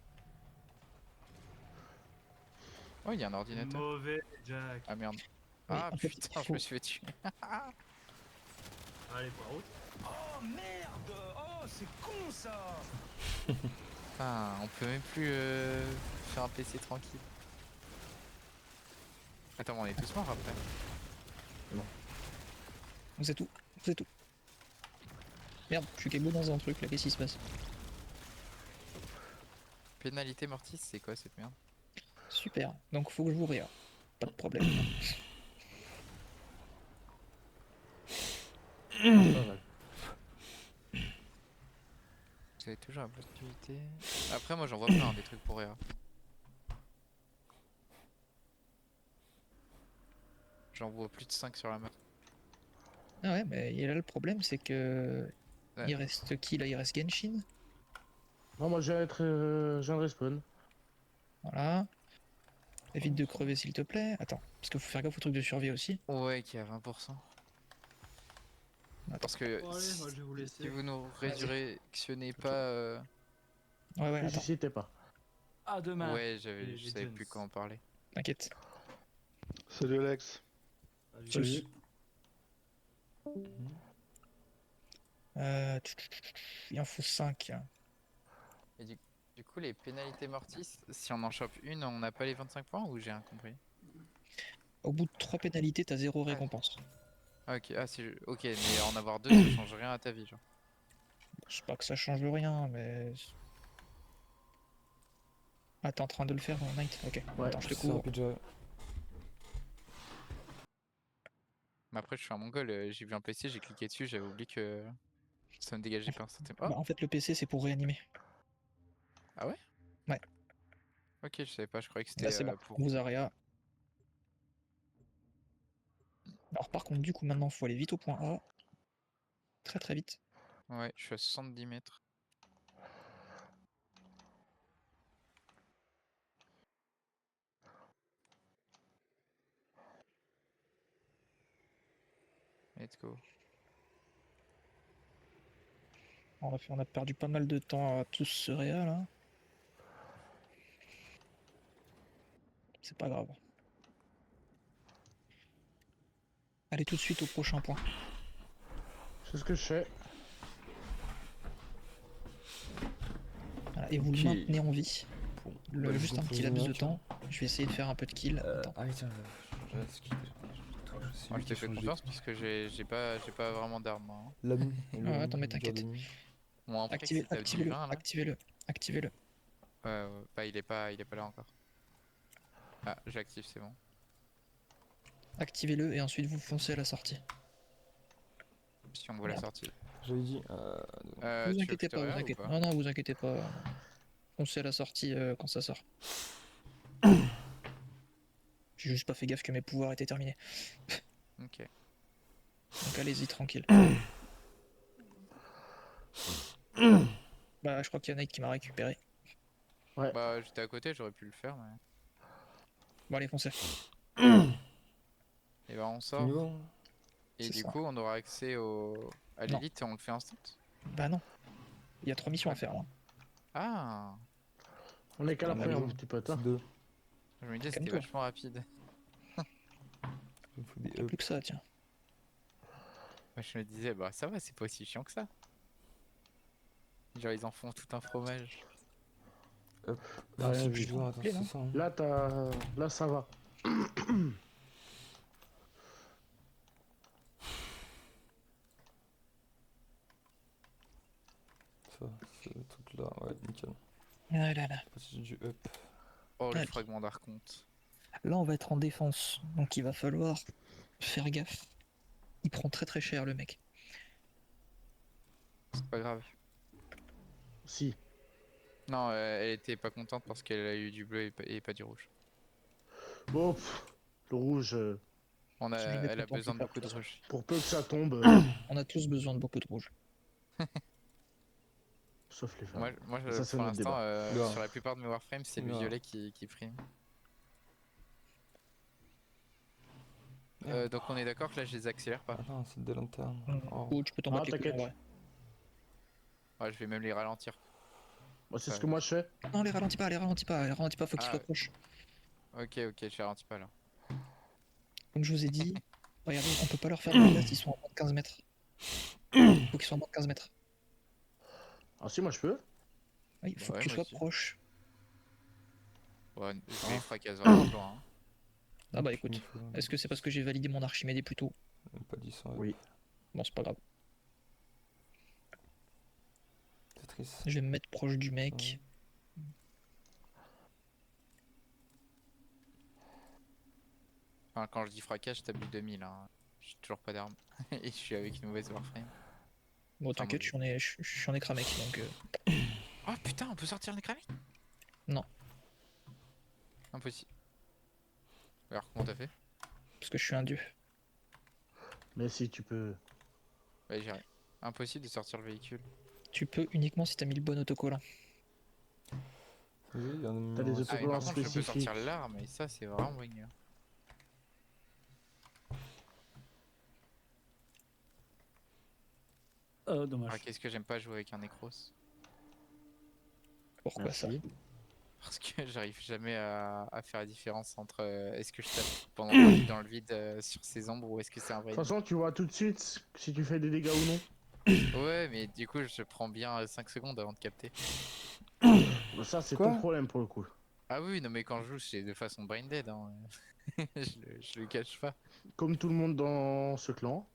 Oh, il y a un ordinateur. Mauvais Jack. Ah merde. Oui, Ah en fait, putain, il je me faut- suis fait tuer. Allez, par route. Ah, on peut même plus faire un PC tranquille. Attends, on est tous morts après. Vous êtes où? Vous êtes où? Merde, je suis cagoulé dans un truc là, qu'est-ce qui se passe? Pénalité mortis, c'est quoi cette merde? Super, donc faut que je vous réa. Pas de problème. Pas mal. Vous avez toujours la possibilité. Après, moi j'en vois plein des trucs pour Réa. J'en vois plus de 5 sur la map. Ah ouais, mais et là le problème c'est que. Ouais. Il reste qui là? Il reste Genshin. Non, moi je viens de respawn. Voilà. Évite de crever s'il te plaît. Attends, parce qu'il faut faire gaffe au truc de survie aussi. Ouais, qui est à 20%. Attends. Parce que Bon, allez, moi, je vais vous si laisser. vous nous résurrectionnez pas. Ouais, ouais, Ne attends, suscitez pas. À demain. Ouais, les je savais Jones. plus quoi en parler. t'inquiète. Salut Alex. Salut. Salut. Il en faut 5. Et du coup, les pénalités mortis, si on en chope une, on n'a pas les 25 points ou j'ai rien compris? Au bout de 3 pénalités, t'as 0 Ouais. récompense. Ah, ok, ok, mais en avoir deux, ça change rien à ta vie, genre. Je sais pas que ça change rien, mais. Ah, t'es en train de le faire, Knight? Ok, Ouais, attends, je te C'est couvre. rapide, déjà. Mais après, je suis un mongol, j'ai vu un PC, j'ai cliqué dessus, j'avais oublié que ça me dégageait pas instantanément. Bah, Oh, en fait, le PC c'est pour réanimer. ah ouais? Ouais. Ok, je savais pas, je croyais que Là, c'était c'est bon, pour. on vous a réa. Alors, par contre, du coup, maintenant, faut aller vite au point A. Très très vite. Ouais, je suis à 70 mètres. Let's go. On a perdu pas mal de temps à tous se réa là. C'est pas grave. Allez tout de suite au prochain point. C'est ce que je fais. Voilà, et vous Ok. le maintenez en vie. Bon, Le, bah, juste go un pour petit les laps de miniatures. temps. Je vais essayer de faire un peu de kill. Attends. Ah oui, tiens, j'ai la skill. C'est Moi, lui je qui te fais change confiance d'écran. puisque j'ai pas vraiment d'armes, moi, hein. L'ami. Ouais, attends, mais t'inquiète. Bon, après, que si t'as le Activez-le, divin là. activez-le, activez-le. Bah, il est pas là encore. Ah, j'active, c'est bon. Activez-le et ensuite vous foncez à la sortie. Si on voit la Merde. sortie. J'avais dit. Vous Tu veux que inquiétez je te pas, vous réa ou inquiétez pas? pas. Non, non, vous inquiétez pas. Foncez à la sortie quand ça sort. J'ai juste pas fait gaffe que mes pouvoirs étaient terminés. Ok. Donc allez-y tranquille. Bah je crois qu'il y en a qui m'a récupéré. Bah, j'étais à côté, j'aurais pu le faire, mais. Bon allez foncez. Et bah, on Tu sort. niveau? Et C'est du ça. coup, on aura accès à Non. l'élite et on le fait instant. Bah non. Il y a 3 missions à faire là. Ah, On est qu'à la Ah, première, deux. mon petit pote. Hein. C'est 2. je me disais, c'était Calme-toi. vachement rapide. Il me faut des Plus que ça tiens. Moi, je me disais, bah, ça va, c'est pas aussi chiant que ça. Genre, ils en font tout un fromage. Hop. T'as Ah, rien c'est vu. plus loin, attends, Clé, c'est non ça. Hein. Là, ça va. Ça, ce truc là, ouais, nickel. Ah là là. Partie du up. Oh, le Allez. fragment d'Arconte. Là on va être en défense. Donc il va falloir faire gaffe. Il prend très très cher le mec. C'est pas grave. Si. Non, elle était pas contente parce qu'elle a eu du bleu et pas du rouge. Bon, le rouge, Je vais Elle a content de besoin de faire beaucoup de ça. rouge. pour peu que ça tombe, On a tous besoin de beaucoup de rouge. sauf les femmes. Moi Ça, c'est pour notre l'instant, débat. Oula. sur la plupart de mes Warframes, c'est le Oula. violet qui prime. Merde. Donc on est d'accord que là, je les accélère pas. Ah non, c'est des lanternes. Oh. Ou tu peux t'en Ah, battre les couilles en t'inquiète. vrai. Ouais, je vais même les ralentir. Moi, c'est Ouais. ce que moi je fais. Non les ralentis pas, faut qu'ils Ah. soient proches. Ok, je les ralentis pas là. Comme je vous ai dit, regardez, on peut pas leur faire de dégâts s'ils sont à moins de 15 mètres. Faut qu'ils soient à moins de 15 mètres. Ah, si, moi je peux. Oui, il faut Ouais, que tu moi sois aussi. proche. Ouais, je les fracasse vraiment loin. Hein. Ah bah Il écoute, me faut- est-ce que c'est parce que j'ai validé mon Archimédée plus tôt? Même pas 10 en up. Oui. Bon, c'est pas grave. Tetris. Je vais me mettre proche du mec. Enfin, quand je dis fracasse, je tape du 2000. Hein. J'ai toujours pas d'armes. Et je suis avec une mauvaise Warframe. Bon, Enfin, t'inquiète, je suis en écramec, donc... Oh putain, on peut sortir le nécramique? Non, Impossible. Alors, comment t'as fait? parce que je suis un dieu. Mais si, tu peux. Ouais, j'y arrive. Impossible de sortir le véhicule. Tu peux uniquement si t'as mis le bon autocollant. Oui, il y en a T'as des un- Ah, mais autocollants par contre, je peux spécifiques. sortir l'arme et ça, c'est vraiment banger. Dommage. Ah, qu'est-ce que j'aime pas jouer avec un Necros? Pourquoi ça? Merci. Parce que j'arrive jamais à faire la différence entre est-ce que je tape pendant 3 minutes dans le vide sur ces ombres ou est-ce que c'est un De vrai toute façon, tu vois tout de suite si tu fais des dégâts ou non. ennemi. Ouais, mais du coup, je prends bien 5 secondes avant de capter. Bah, ça, c'est Quoi ton problème pour le coup. Ah oui, non, mais quand je joue, c'est de façon brain dead. Hein. Je le cache pas. Comme tout le monde dans ce clan.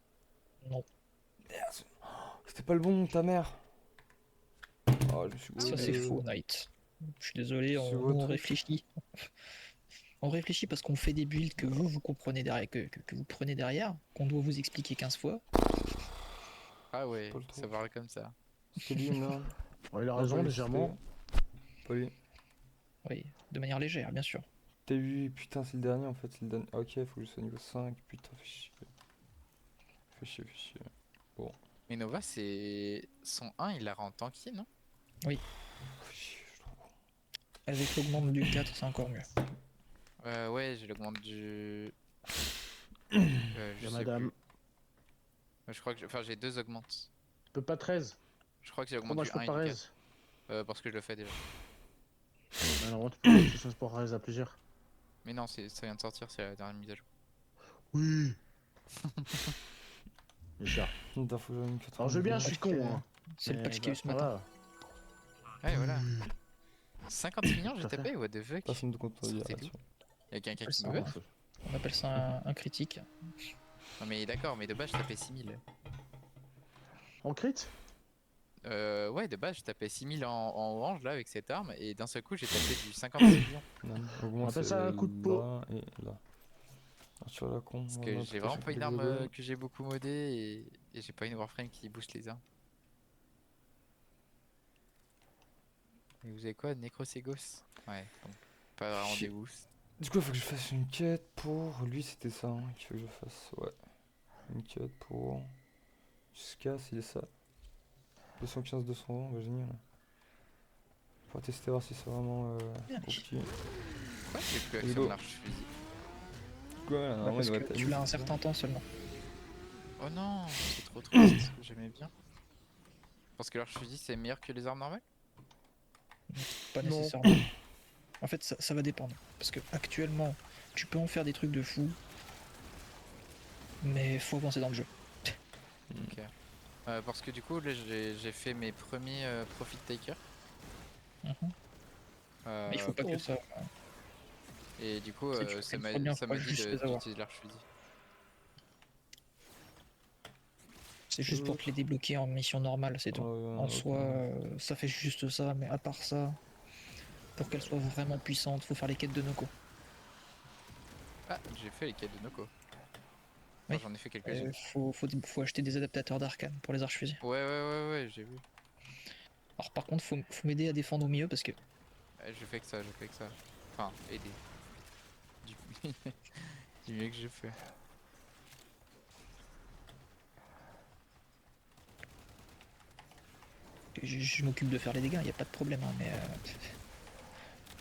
Non. Merde, c'était pas le bon, ta mère. Oh, je me suis Ça gouré. c'est faux, Knight. Je suis désolé, C'est nous, votre on truc. réfléchit. On réfléchit parce qu'on fait des builds que vous comprenez derrière, que vous prenez derrière, qu'on doit vous expliquer 15 fois. Ah ouais, Pas le ça truc. parle comme ça. C'était lui, merde. Ouais, il a Non, raison, pas lui, légèrement. c'était- Pas lui. Oui, de manière légère, bien sûr. T'as vu, putain, c'est le dernier en fait. C'est le dernier. Ah, ok, faut que je sois niveau 5. Putain, fais chier. Fais chier, fais chier. Mais Nova, c'est. Son 1, il la rend tanky, non? Fais chier, je trouve. Avec l'augmente du 4, c'est encore mieux. Ouais, je l'augmente du. Je Bien, sais madame. plus. Je crois que. Enfin, j'ai 2 augmentes. Tu peux pas 13. Je crois que j'ai Pourquoi augmenté moi du je peux 1 et pas du 13? 4. Parce que je le fais déjà. Mais non, tu peux pas faire pour 13 à plusieurs. Mais non, ça vient de sortir, c'est la dernière mise à jour. Oui. Déjà. Putain, faut que j'aille me 80. Alors je veux bien, je suis con. Hein. C'est le Mais patch qu'il y a eu bah, ce matin. Ouais, voilà. 56 millions Tout à fait. GTP, what the fuck? Personne de compte Sortez d'où? Y'a quelqu'un qui Ça, me buff? On appelle ça un critique. Non, mais d'accord, mais de base, je tapais 6000. En crit? Ouais, de base, je tapais 6000 en orange là avec cette arme, et d'un seul coup, j'ai tapé du 56 millions. Non, On augmente appelle ça un coup de peau. là et là. Ah, tu vois la con. Parce on que a j'ai tout à vraiment chaque pas une fois arme les hexagones. que j'ai beaucoup modée, et j'ai pas une Warframe qui booste les armes. Et vous avez quoi? Necroségos? Ouais, bon. Pas vraiment Chi- des boosts. Du coup, il faut que je fasse une quête pour. Lui, c'était ça hein, qu'il faut que je fasse. Ouais. Une quête pour. Jusqu'à, c'est ça. 215, 220, bah génial. Pour tester voir si c'est vraiment Bien. compliqué. Pourquoi j'ai plus accès Hello. à l'arche-fusil? Quoi, là, Bah, normalement, parce il doit que être à tu 1000, l'as un c'est ça certain temps seulement. Oh non, c'est trop triste, j'aimais bien. Parce que l'arche-fusil c'est meilleur que les armes normales? Pas Non. nécessairement. En fait, ça va dépendre. Parce que actuellement, tu peux en faire des trucs de fou, mais faut avancer dans le jeu. Ok. Parce que du coup, là j'ai fait mes premiers Profit Taker. Mhm. Mais il faut pas Pour- que ça. Et du coup, Si tu ça fais m'a trop bien, ça faut m'a pas dit juste les avoir. d'utiliser l'arche-fusil. C'est juste pour te les débloquer en mission normale, c'est tout. En ok. soi, ça fait juste ça, mais à part ça, pour qu'elle soit vraiment puissante, faut faire les quêtes de Noko. Ah, j'ai fait les quêtes de Noko. Enfin, Oui. j'en ai fait quelques-unes. Faut acheter des adaptateurs d'arcane pour les archefusils. Ouais, j'ai vu. Alors par contre, faut m'aider à défendre au milieu parce que J'ai fait que ça, j'ai fait que ça. Enfin, aider. Du, du mieux que j'ai fait. je m'occupe de faire les dégâts, y a pas de problème, hein, mais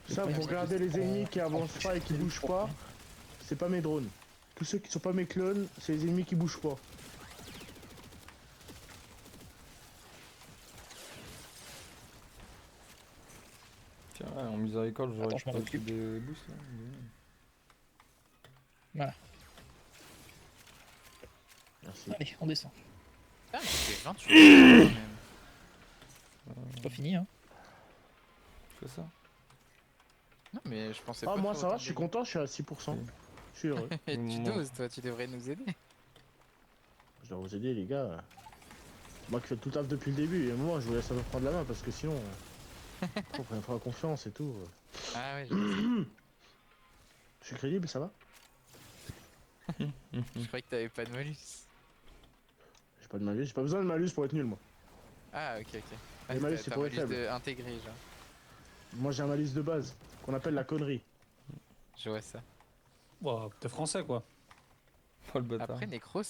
le Ça, problème, vous c'est que regardez les quand- ennemis qui quand avancent tu pas et qui fais bougent pour- pas, c'est pas mes drones. Tous ceux qui sont pas mes clones, c'est les ennemis qui bougent pas. Tiens, ouais, en miséricorde, j'aurais Attends, je m'en pas occupe. des boosts là. Voilà, Merci. allez, on descend. Ah, mais c'est 28 quand même. C'est pas fini, hein. C'est ça. Non, mais je pensais Ah, pas moi faire ça va, autant je de suis dégâts. content, je suis à 6%. Ok. Je suis heureux. Et tu Moi- doses, toi, tu devrais nous aider. Je dois vous aider, les gars. C'est moi qui fais tout le taf depuis le début, et moi je vous laisse un peu prendre la main parce que sinon. Faut faire confiance et tout. Ah ouais, je Je suis crédible, ça va? croyais que t'avais pas de malus. J'ai pas de malus, j'ai pas besoin de malus pour être nul, moi. Ah, ok. Ah, Les malus, t'as c'est un pour les malus faibles. intégré, genre. Moi j'ai un malus de base, qu'on appelle la connerie. Je vois ça. Ouah, t'es français quoi. Oh le bâtard. Après, Necros,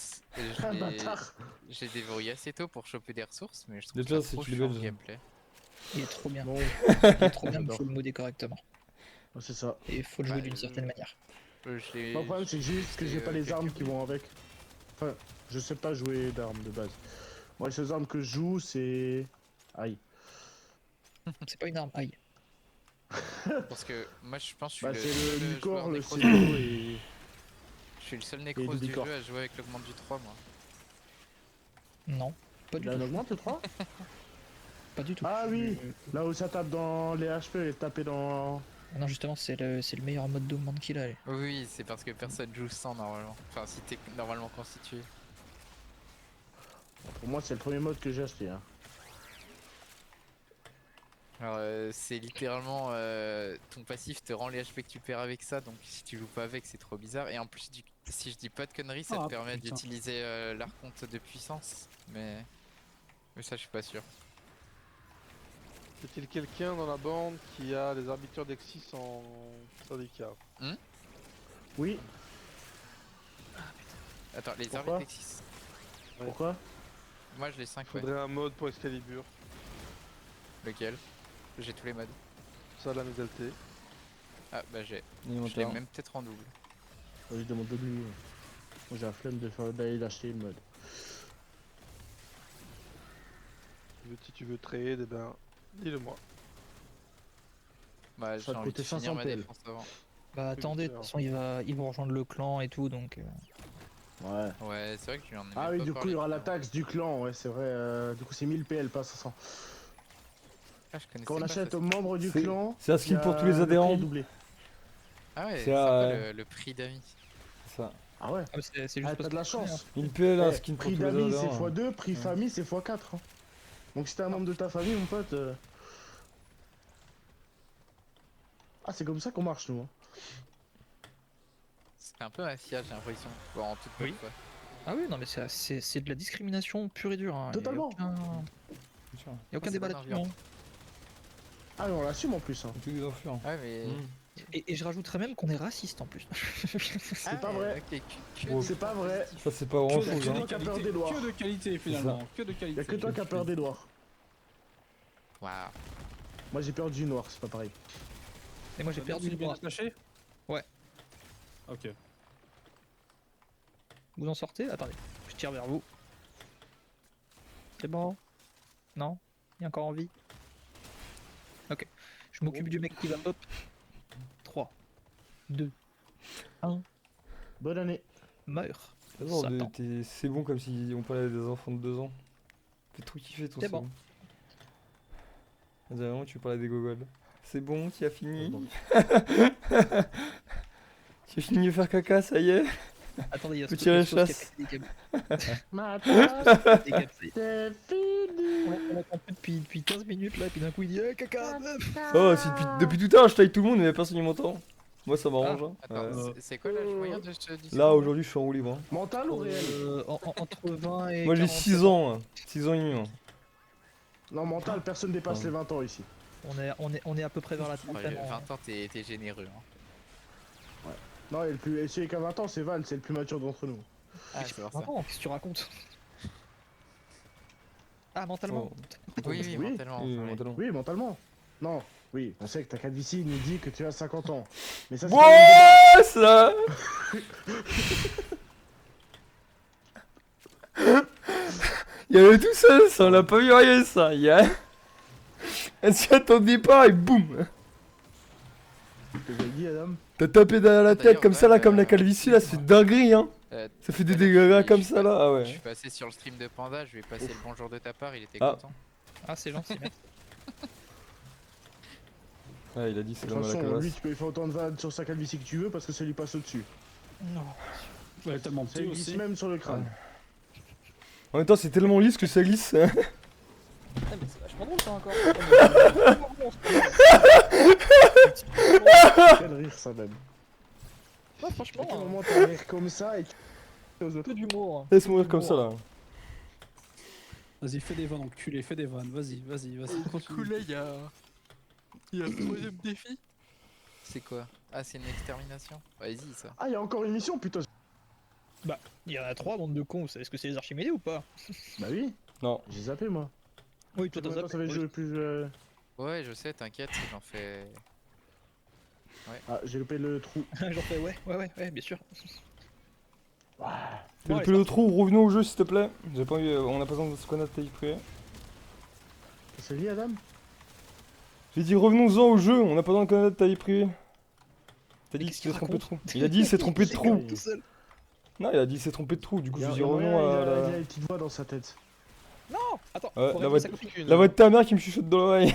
Ah, bâtard! j'ai déverrouillé assez tôt pour choper des ressources, mais je trouve Déjà, ça c'est trop qu'il est chiant le belge. gameplay. Il est trop bien. Bon, Il est trop bien, mais J'adore. faut le modder correctement. c'est ça. Et il faut le jouer Bah, d'une certaine manière. Je l'ai- Mon problème, c'est juste que j'ai j'ai pas les armes quelques qui vont avec. Enfin, je sais pas jouer d'armes de base. Moi, les seules armes que je joue, c'est. Aïe. C'est pas une arme, aïe. Parce que moi, je pense que Bah, je c'est suis le le seul Lucor, joueur le Necros. Célo et. Je suis le seul Necros du Dubicor. jeu à jouer avec l'augmente du 3, moi. Non, pas du Il a tout. une augmente le 3? Pas du tout. Ah oui! Là où ça tape dans les HP et taper dans. Ah non, justement, c'est le meilleur mode d'augmente qu'il a. lui. Oui, c'est parce que personne joue sans normalement. Enfin, si t'es normalement constitué. Pour moi, c'est le premier mode que j'ai acheté. Hein. Alors, c'est littéralement ton passif te rend les HP que tu perds avec ça, donc si tu joues pas avec, c'est trop bizarre. Et en plus, si je dis pas de conneries, ça Ah, te permet putain. d'utiliser l'archonte de puissance, mais ça, je suis pas sûr. Y a-t-il quelqu'un dans la bande qui a les arbitures d'Exis en syndicat? Oui, Attends, les Pourquoi arbitres Exis. pourquoi? Moi, je les 5, ouais. Faudrait un mode pour Excalibur. Lequel? J'ai tous les modes. Ça, la mésalté. Ah, bah j'ai. Il est Je monté l'ai un. même peut-être en double. Je demande de lui. Moi, j'ai la flemme d'aller l'acheter le mode. Si tu veux trade, eh ben, dis-le moi. Bah, Ça j'ai te envie de coûtait finir 500 ma PL. défense avant. Bah attendez, de toute façon, il va rejoindre le clan et tout, donc. Ouais. Ouais, c'est vrai que je lui en ai Ah même oui, pas du coup, parlé, il y aura la putain. taxe du clan, ouais, c'est vrai. Du coup, c'est 1000 PL, pas 500. Ah, je connaissais Quand on pas achète ça. aux membres du C'est- clan, c'est un skin il y pour a tous les le prix adhérents. est doublé. Ah ouais, C'est c'est un à, peu le prix d'amis. C'est ça. Ah ouais? Ah, mais c'est juste Ah, parce t'as de la que- chance. 1000 PL, un Eh, skin pour prix tous les d'amis, c'est adhérents. hein. x2, prix Ouais. famille, c'est x4. Hein. Donc si t'es un membre de ta famille, mon pote. Ah, c'est comme ça qu'on marche, nous. Hein. C'est un peu mafia, j'ai l'impression. Bon, en toute bonne Oui. foi. Ah oui, non, mais c'est de la discrimination pure et dure. Hein. Totalement. Bien sûr. Y a aucun c'est débat bon là-dessus. ambiance. hein. Ah, mais on l'assume en plus. Hein. Tous des enflures. Ouais, mais. Et je rajouterais même qu'on est raciste en plus. C'est pas vrai. Bon, C'est pas vrai. Ça, c'est pas grand Que chose, de hein. Qui a peur des doigts. que de qualité finalement. Que de qualité. Y'a que toi qui as peur des noirs. Waouh. Moi j'ai peur du noir, c'est pas pareil. Et moi j'ai perdu le bien bras. attaché. Ouais. Ok. Vous en sortez? Attendez, je tire vers vous. C'est bon? Non? Il est encore en vie? Ok. Je m'occupe du mec qui va hop. 3, 2, 1, Bonne année. meurt. Attends, Satan. c'est bon comme si on parlait des enfants de 2 ans. Fais trop kiffer ton C'est bon. On dirait vraiment que tu parlais des gogoles. C'est bon, tu as fini. Tu as fini de faire caca, ça y est. Attendez, il y a Faut ce tirer truc la qui a chasse. pété des câbles. Ma tasse, Des câbles, c'est- c'est fini. On attend plus depuis 15 minutes là, et puis d'un coup il dit caca meuf. Oh, si depuis tout à l'heure je taille tout le monde, mais personne n'y m'entend. Moi ça m'arrange. hein. Attends, Ouais. c'est quoi l'âge moyen de ce discours Là aujourd'hui je suis en roue libre. hein. Mental ou réel? Entre 20 et Moi j'ai 40. 6 ans. 6 ans et demi. moi. Non, mental, personne dépasse Ah. les 20 ans ici. On est à peu près vers la Ouais, trentaine. 20 ans, t'es généreux. Hein. Non, et celui qui a 20 ans, c'est Val, c'est le plus mature d'entre nous. Ah, c'est pour ça. Attends, qu'est-ce que tu racontes? Ah, mentalement. Oh. Oui, oui, Oui. mentalement. Oui, ouais. mentalement. Oui, mentalement. Non, oui, on sait que ta calvitie nous dit que tu as 50 ans. Mais ça, c'est Ouais, pas ça. Il y avait tout seul, ça, on l'a pas vu rien, ça. Il y a... Elle s'y attendait pas et boum. le débat. T'as dit, Adam? T'as tapé derrière la tête D'ailleurs, comme ça là, ouais, comme la calvitie là, c'est dinguerie hein. Ça fait des tout à l'heure, dégâts je comme suis ça là, ah Je ouais. suis passé sur le stream de Panda, je lui ai passé le bonjour de ta part, il était Ah. content. Ah, c'est gentil, merci. Ouais, il a dit c'est De l'homme toute à la façon, lui, calasse. tu peux lui faire autant de vannes sur sa calvitie que tu veux parce que ça lui passe au-dessus. Non. Ouais, tellement Ça petit lui glisse aussi. même sur le crâne. En même temps, c'est tellement lisse que ça glisse. Ah, mais c'est vachement drôle ça encore. Quel rire, ça même. Ouais, À franchement, quel moment t'as un rire comme ça et tu aux autres? peu d'humour. Laisse mourir comme ça là. Vas-y, fais des vannes, enculé, fais des vannes. Vas-y, vas-y, vas-y. Du coup, continue. là, il y a le troisième défi. C'est quoi? Ah, c'est une extermination. Vas-y, ça. Ah, il y a encore une mission, putain. Il y en a 3, bande de cons. Vous savez ce que c'est les Archimédés ou pas? Bah oui, Non. j'ai zappé moi. Oui, toi t'as Combien de temps ça zappé. fait que je plus. Ouais, je sais, t'inquiète, j'en fais. Ah, j'ai loupé le trou. J'en fais, ouais, bien sûr. Fais Bon, le allez, peu de trou, revenons au jeu s'il te plaît. J'ai pas envie, on a pas besoin de se connaître ta vie privée. C'est lui, Adam? J'ai dit revenons-en au jeu, on a pas besoin de connaître ta vie privée. T'as dit qu'est-ce qu'il s'est qu'il trompé de raconte trou. Il a dit il s'est trompé de trou. Tout seul. Non, il a dit il s'est trompé de trou, du coup Il y je a, dis il y a moyen, revenons il à a, il a la... une petite voix dans sa tête. Non, attends. Ouais, faut la répondre voix à sa copine. La voix de ta mère qui me chuchote dans l'oreille.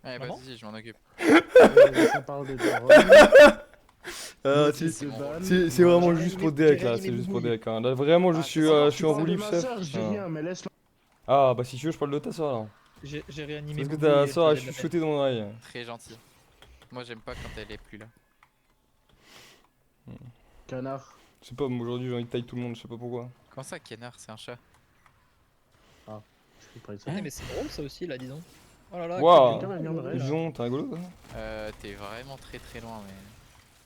Ouais, Maman vas-y, je m'en occupe. Ça parle de drogue. Ah, c'est c'est ban. c'est vraiment J'ai juste réanimé- pour Derek j'ai là, réanimé c'est juste pour Boubouille. Derek. Hein. Là vraiment je Ah, suis, c'est ça, je suis en Tu roue parles de libre ma chef. sœur, je dis Ah. rien, mais laisse-la. Ah bah si tu veux je parle de ta soeur là. J'ai réanimé. Parce que Boubouille, ta elle soeur a faisait de la chuchoté dans mon oreille. Très gentil. Moi, j'aime pas quand elle est plus là. Canard. Je sais pas, moi aujourd'hui j'ai envie de tailler tout le monde, je sais pas pourquoi. Comment ça, Kenard, c'est un chat? Je peux parler de ça. peine. Mais c'est drôle ça aussi là, disons. Oh là là. Waouh. quelqu'un va venir me réveiller. Disons, t'es rigolo toi. T'es vraiment très très loin, mais.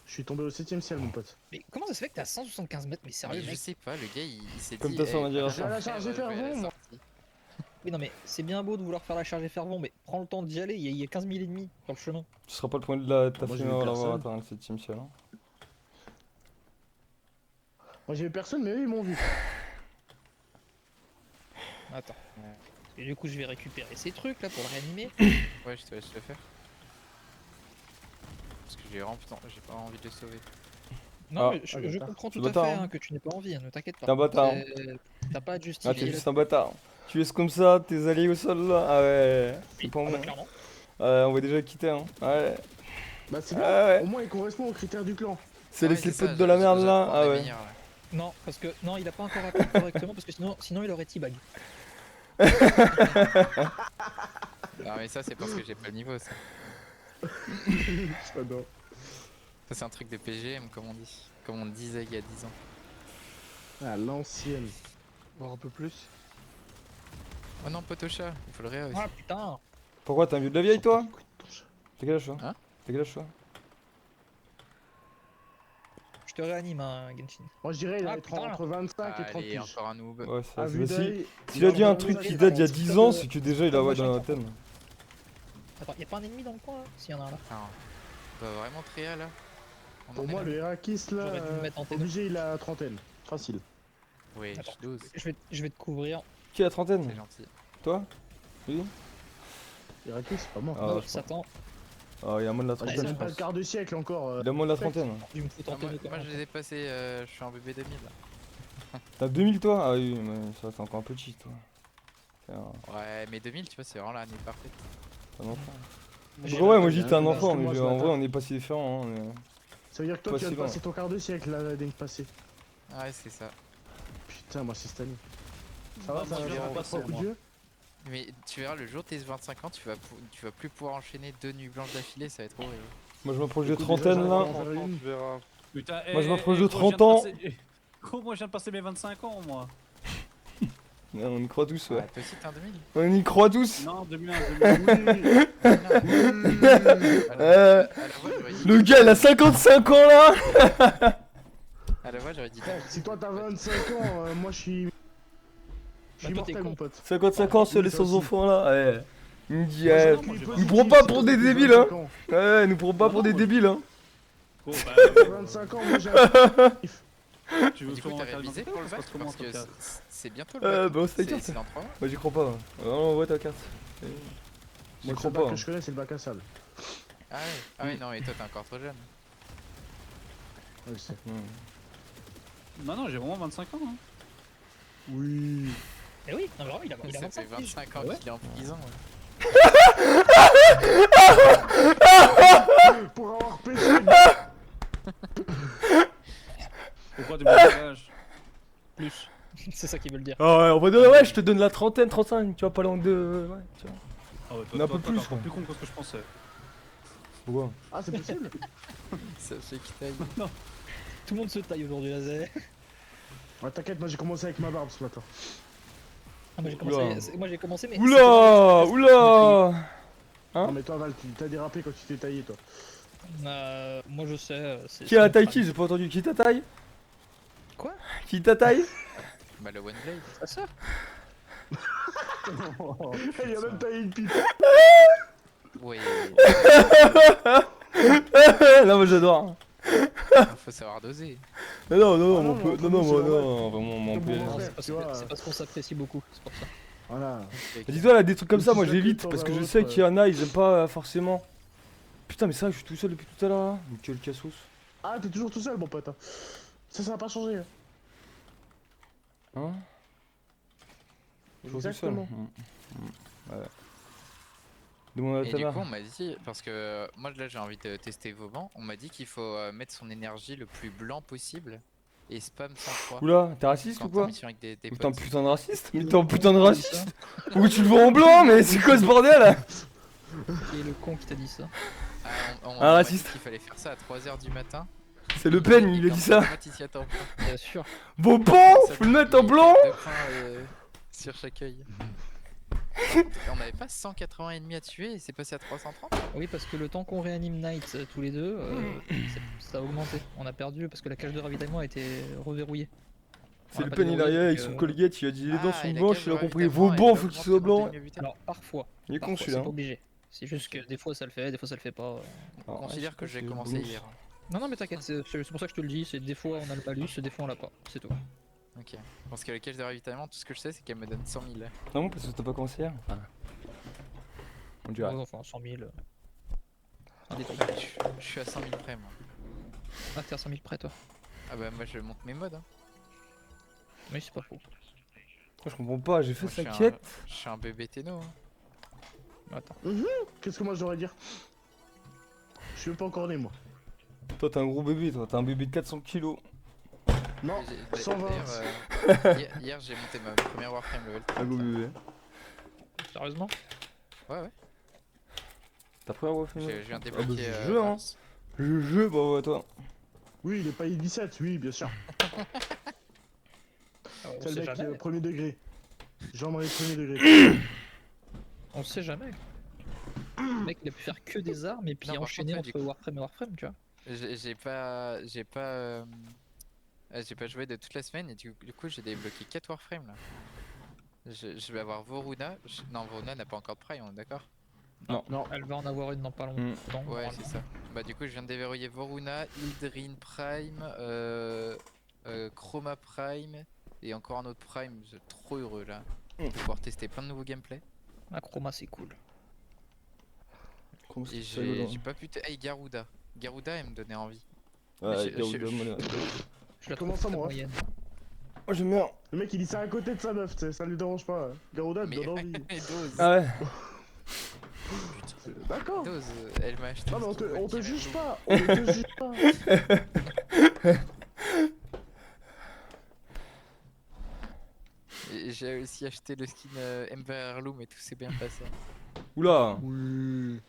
Je suis tombé au 7ème ciel, mon pote. Mais comment ça se fait que t'es à 175 mètres? Mais sérieux, Mais je mec. sais pas, le gars il s'est Comme dit. ta soeur m'a eh, dit la je vais soeur. la La charge faire, et je vais à la faire sortie. Oui, non, mais c'est bien beau de vouloir faire la charge et faire bon, mais prends le temps d'y aller. Il y a 15 000 ennemis sur le chemin. Tu seras pas le premier de la ta Moi, fille j'ai à vu l'avoir personne. atteint le 7ème ciel. Hein. Moi j'ai vu personne, mais eux ils m'ont vu. Attends. Et du coup, je vais récupérer ces trucs là pour le réanimer. Ouais, je te laisse le faire. Parce que j'ai vraiment putain, j'ai pas envie de le sauver. Non, Ah. mais je bâtard. comprends tout C'est à bâtard, fait hein. hein, que tu n'aies pas envie, hein, ne t'inquiète pas. T'es un bâtard. T'as pas à te Ah justifier. t'es là. juste un bâtard. Tu laisses comme ça tes alliés au sol là. Ah ouais. C'est Oui, pas ah bah, moi. clairement. On va déjà quitter hein. Ouais. Bah c'est Ah bien, ouais. au moins il correspond aux critères du clan. C'est Ouais, les ça, potes de la merde là. j'apprends Ah des ouais. meilleurs, Non, parce que non, il a pas encore appris correctement parce que sinon il aurait teabag. Non, mais ça, c'est parce que j'ai pas le niveau, ça. J'adore. Ça, c'est un truc de PGM, comme on dit. Comme on disait il y a 10 ans. Ah, l'ancienne. Voir un peu plus. Oh non, Potocha, il faut le réa aussi. Ah putain. Pourquoi t'es un vieux de la vieille toi? T'as quel âge toi? Hein? T'as quel âge toi? Je te réanime, hein, Genshin. Moi je dirais il Ah, va être putain. entre 25 et 30 Allez, piges. encore un noob. Ouais, À c'est vue facile. d'œil, S'il a dit un entre truc 25 qui et date d'il y a 30. 10 ans, c'est que déjà il a ouais dans la thème. Attends, y'a pas un ennemi dans le coin là? S'il y en a un là. Non. Bah vraiment Tréa là. On Pour en est moi là. le Herakis là, J'aurais dû me mettre en tête. obligé il a la trentaine. Facile. Oui, Attends. je dose. Je vais te couvrir. Qui a la trentaine? C'est gentil. Toi? Oui? Herakis c'est pas moi. Ah, Oh, je pense. Satan, Ah, il a moins de la Ah, trentaine, j'ai je même pas le pense. quart de siècle encore. Il a moins de la trentaine. tu me fous Ah, tenter moi, de moi, je les ai passés, je suis en bébé 2000 là. T'as 2000 toi? Ah oui, mais ça t'es encore petit toi. T'es un Ouais, mais 2000, tu vois, c'est vraiment l'année parfaite. enfant. J'ai Ouais, moi j'ai j'ai dit t'es un un peu enfant, plus mais que moi, en ce vrai matin. on est pas si différents. Hein, mais- Ça veut dire que toi Pas tu viens si de loin. passer ton quart de siècle l'année passée. Ouais, c'est ça. Putain moi c'est cette année. Ça Bah, va, ça moi, va, je ça vais va pas passer, trop coup de moi. vieux. Mais tu verras, le jour de tes 25 ans, tu vas plus pouvoir enchaîner 2 nuits blanches d'affilée, ça va être horrible. Moi je m'approche de Écoute, trentaine déjà, là. j'en ferai une. Tu verras. Putain, Moi, je m'approche de gros, je viens 30 ans. passer- Gros, moi je viens de passer mes 25 ans, moi. Ouais, on y croit tous, Ouais, ouais. toi aussi t'es un 2000. On y croit tous. Non, 2001, Oui. Euh, À la voix, j'aurais dit. Le gars il a 55 ans là. À la voix, j'aurais dit. Si toi t'as 25 ans, moi je suis. Je suis Bah, toi, t'es mortel con. mon pote. 55 ans seul et Oui, sans ça aussi. enfant là. Ouais. Il me dit, Moi, je eh, suis nous positif, prends pas si pour toi, des t'as débiles, 25 ans. ouais, nous prends pas Non, pour des moi, débiles hein. Gros, bah, 25 ans, moi j'ai un tu veux Du coup, sûrement t'as faire révisé une pour le enquête, bac ça se passe parce que comment, ton cas c'est bientôt le bac. Bah on se C'est carte. c'est dans 3 mois. Moi j'y crois pas. Non, ouais ta carte. J'y Moi, crois le pas. bac hein. que je connais, c'est le bac à sable. Ah ouais, ah ouais, non, et toi t'es encore trop jeune. Ouais, je sais. Non, non, j'ai vraiment 25 ans. Hein. Oui. Eh oui, non, mais vraiment, il a Ça 25 fait piges. 25 ans Ouais. qu'il est en prison. Ouais. Pour avoir pété. Pourquoi tu me dégages? Plus. C'est ça qu'ils veulent dire. Ah ouais, on va dire, ouais, je te donne la trentaine, 35, tu vois, pas loin de. Ouais, tu vois. Ah ouais, On a un peu toi, plus, t'es encore quoi. plus con que ce que je pensais. Pourquoi? Ah, c'est possible. Ça fait qu'il taille. Tout le monde se taille aujourd'hui, là. Ouais, t'inquiète, moi j'ai commencé avec ma barbe ce matin. Ah, moi, j'ai Oula. commencé, moi j'ai commencé, mais. Oula! Oula! Hein Non, mais toi, Val, t'as dérapé quand tu t'es taillé, toi. Moi je sais. Qui a la taille qui? J'ai pas entendu. Qui ta taille? Quoi? Qui ta taille? Bah, le One Blade. Ah, ça? Il a même taillé une pipe. Oui, Non, moi j'adore. faut savoir doser. Non, non, non, Ah non, on peut. mais Non, non, entre moi, nous, c'est non, vraiment, on Comme peut. mon Non, frère, c'est parce tu que- vois. c'est parce qu'on s'apprécie beaucoup, c'est pour ça. Voilà. Dis-toi, là, des trucs comme ça, Une moi petite j'évite claque parce que de je temps à sais autre, qu'il y en a, ils aiment pas forcément. Putain, mais c'est vrai que je suis tout seul depuis tout à l'heure là. Mais quel cassos. Ah, t'es toujours tout seul, mon pote. Hein. Ça va pas changer. Hein. Hein? Toujours tout seul. Exactement. Ouais. Demande à Et du Tana. coup, on m'a dit, parce que moi là j'ai envie de tester vos bancs, on m'a dit qu'il faut mettre son énergie le plus blanc possible et spam sans froid. Oula, t'es raciste Quand ou t'es en quoi? mission avec des Mais t'es un potes. putain de raciste? Mais t'es un putain de raciste? Ou tu le vois en blanc, mais c'est quoi ce bordel? Qui est le con qui t'a dit ça? Ah, on Un m'a raciste. dit qu'il fallait faire ça à 3h du matin. C'est Le Pen, il a dit ça. Il s'y attend pas. Bien sûr. Vos pans, Ça faut le fait mettre en blanc. 2 points sur chaque œil. On n'avait pas 180 ennemis à tuer et c'est passé à 330. Oui, parce que le temps qu'on réanime Knight tous les deux, ça a augmenté. On a perdu parce que la cage de ravitaillement a été reverrouillée. C'est On a Le pas Pen, il est déverrouillé, arrivé avec donc, son colgate, il a dit les dents Ah, sont et la blanches, cage il a de compris. ravitaillement, Vos elle bancs, faut augmente qu'ils soient le blancs. contenu de vitesse. Alors parfois. Il est con Parfois, c'est celui-là. pas obligé. C'est juste que des fois ça le fait, des fois ça le fait pas. On considère que j'ai commencé hier. Non, non, mais t'inquiète, c'est pour ça que je te le dis. C'est des fois on a le malus, des fois on l'a pas. C'est tout. Ok. Parce que la cage de ravitaillement, tout ce que je sais, c'est qu'elle me donne 100 000. Non, parce que t'as pas commencé hier. On dirait. Ouais, enfin, 100 000. Un détail. Je suis à 100 000 près, moi. Ah, t'es à 100 000 près, toi. Ah bah, moi, je monte mes modes. Hein. Oui, c'est pas faux. Je comprends pas, j'ai fait Moi, sa je suis quête. Je suis un bébé téno. Hein. Attends. Qu'est-ce que moi je devrais dire? Je suis même pas encore né, moi. Toi, t'es un gros bébé, toi. T'es un bébé de 400 kilos. Non, J'ai- 120. D'ailleurs, hier, j'ai monté ma première Warframe level Un gros 30. bébé. Sérieusement? Ouais, ouais. T'as pris un refait? Je viens de bah, débloquer. je jeu, hein. Mars. Je, bah ouais, toi. Oui, il est pas I17, oui, bien sûr. On C'est le sait mec jamais. premier degré. Jean-Marie premier degré. On sait jamais. Le mec, il a pu faire que des armes et puis Non, par enchaîner contre, ouais, entre du coup- Warframe et Warframe, tu vois. J'ai pas joué de toute la semaine et du coup j'ai débloqué 4 Warframe là. Je vais avoir Voruna. Non, Voruna n'a pas encore de Prime, on est d'accord? Non. Elle va en avoir une dans pas longtemps. Ouais, normalement. c'est ça. Bah du coup je viens de déverrouiller Voruna, Ildrin Prime, Chroma Prime et encore un autre Prime. Je suis trop heureux là. Je vais pouvoir tester plein de nouveaux gameplays. La Chroma, c'est cool. Comment Et c'est rigolo. j'ai pas pu... Hey, Garuda. Garuda, elle me donnait envie. Ouais, je- Garuda, je- moi, Je la Comment trouve ça, très moi moyenne. moi, j'aime bien. Le mec il dit ça à côté de sa meuf, tu sais, ça lui dérange pas. Garuda me Mais donne envie. Dose. Ah ouais. D'accord. Dose, elle m'a acheté. Non mais une on te Ultimate juge Loom. pas, on ne te juge pas. Et j'ai aussi acheté le skin Ember Heirloom et tout s'est bien passé. Oula. Oui.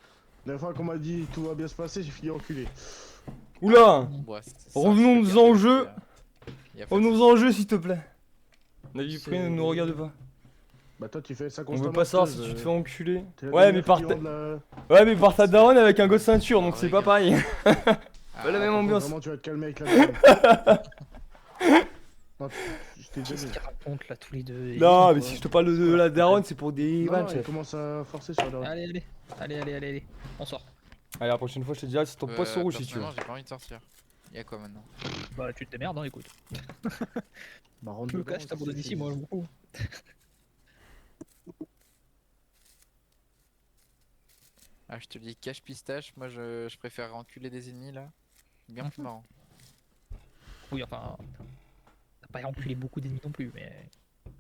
La fois qu'on m'a dit tout va bien se passer, j'ai fini enculé. Oula. Bon, Revenons-en au jeu. Revenons-en au jeu, s'il te plaît. La vie C'est- privée ne nous regarde pas. Bah toi tu fais ça On constamment. veut pas savoir si Teuse, tu te fais enculer. t'es la Ouais, mais dernière par cliente ta... de la- ouais, mais par ta daronne avec un gosse ceinture, donc Ah, c'est pas regarde. pareil. Ah, Pas la même Par contre, ambiance. Vraiment tu vas te calmer avec la dame. Non, je t'ai déjà Qu'est-ce dit. qu'ils racontent là tous les deux? Non, Ils mais sont si je pas- te parle de la daronne, c'est pour des Non, vannes, non, il chef. commence à forcer sur la dame. Allez, on sort. Allez, la prochaine fois, je te dirai, c'est ton poisson rouge si tu veux. Personnellement, j'ai pas envie de sortir. Y'a quoi maintenant? Bah, tu te démerdes, hein, écoute. Bah rentre Tu me dedans, caches, t'abandonnes qu'est-ce que ici, moi, je m'en fous. Ah, je te dis cache pistache, moi je préfère enculer des ennemis là. Bien plus marrant. Oui, enfin. T'as pas enculé beaucoup d'ennemis non plus, mais.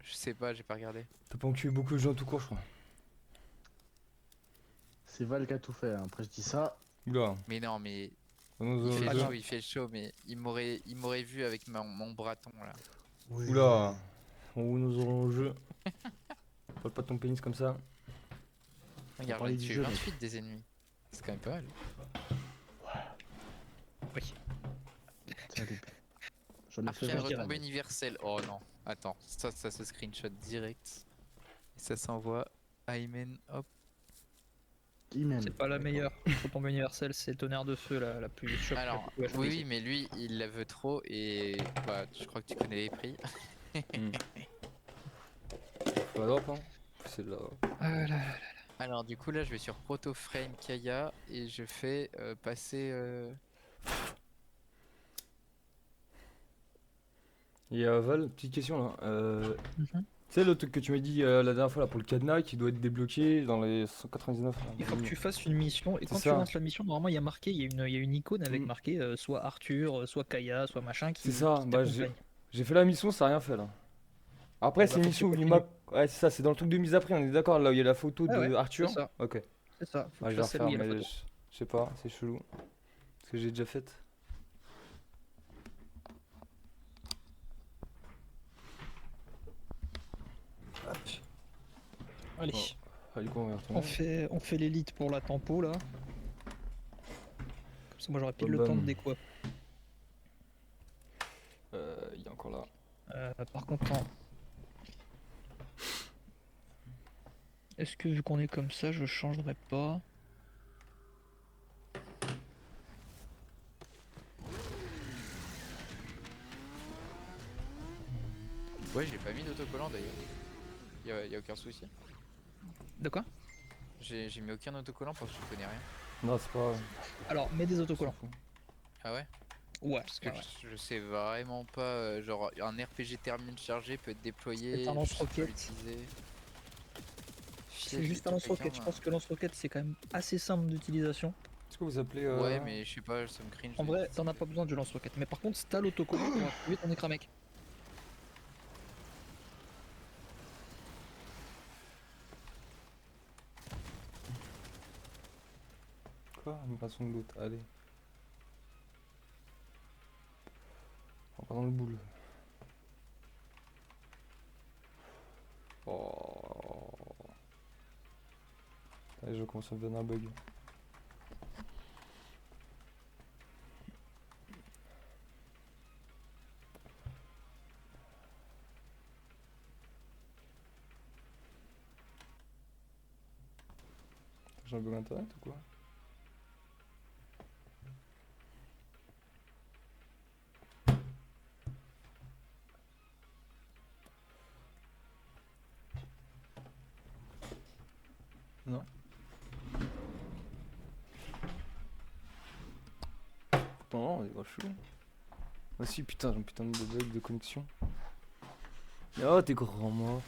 Je sais pas, j'ai pas regardé. T'as pas enculé beaucoup de gens tout court, je crois. C'est Val qui a tout fait, hein. Après je dis ça. Oula. Mais non, mais Revenons-en il au fait pas jeu. grave. chaud, il fait chaud, mais il m'aurait vu avec mon braton là. Oula. Nous aurons au jeu. Parle pas de ton pénis comme ça. Regarde, parler j'en ai du tué jeu, mec. 28 des ennemis. C'est quand même pas mal. Oui. Tiens, j'en ai fait Arcane 20. retombée universelle. Oh non, attends, ça se screenshot direct. Et ça s'envoie. Aymen, hop. Imen. C'est pas la meilleure. Retombée universelle, c'est tonnerre de feu, la plus choc. la Alors, plus oui, HP. oui, mais lui, il la veut trop et bah, je crois que tu connais les prix. Faut la drop, hein. C'est de la. Ah là là. Alors, du coup, là, je vais sur Proto Frame Kaya et je fais passer. Et Val, petite question là. Mhm. Tu sais le truc que tu m'as dit la dernière fois là pour le cadenas qui doit être débloqué dans les 199 là. Il faut que tu fasses une mission, et C'est quand tu ça. lances la mission, normalement, il y a marqué, il y a une icône avec Mm. marqué soit Arthur, soit Kaya, soit machin qui. C'est ça, qui bah, t'accompagne. J'ai fait la mission, ça a rien fait là. Après, Eh c'est bah, une faut mission où que tu il m'a. Ouais, c'est ça, c'est dans le truc de mise à prix, on est d'accord, là où il y a la photo Ah de ouais, Arthur. c'est ça. Ok. C'est ça, faut Ah, que je tu vais fasses celle où il y refaire, a la mais photo. je sais pas, c'est chelou. Parce que j'ai déjà fait. Allez, Oh. Ah, du coup, on va y retourner. on fait l'élite pour la tempo là. Comme ça, moi j'aurai pile le Bam, temps de bam. décoiffer. Il est encore là. Par contre, non. Est-ce que vu qu'on est comme ça, je changerai pas? Ouais, j'ai pas mis d'autocollant d'ailleurs. Y a aucun souci. De quoi? J'ai mis aucun autocollant parce que je connais rien. Non, c'est pas. Alors, mets des autocollants. Ah ouais? Ouais, Parce que ouais. je sais vraiment pas. Genre, un RPG termine chargé peut être déployé. C'est un je sais pas lance-roquette. l'utiliser. C'est juste un lance-roquette. Je pense que lance-roquette c'est quand même assez simple d'utilisation. Est-ce que vous appelez. Ouais, mais je sais pas, ça me cringe. En vrai, t'en as pas besoin du lance-roquette. Mais par contre, si t'as l'autocollant, tu vas activer ton écran mec. Quoi? Nous passons de l'autre, allez. On va dans le boule. Oh. Allez, je commence à me donner un bug. J'ai un bug internet ou quoi? Non. Non, il est grave chelou. Ah si, putain, j'ai un putain de bug de connexion. Oh, t'es grand mort.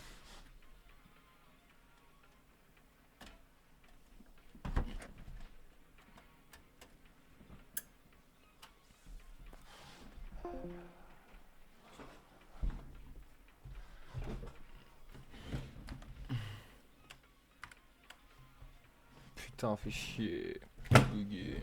Putain, fait chier. Bugué.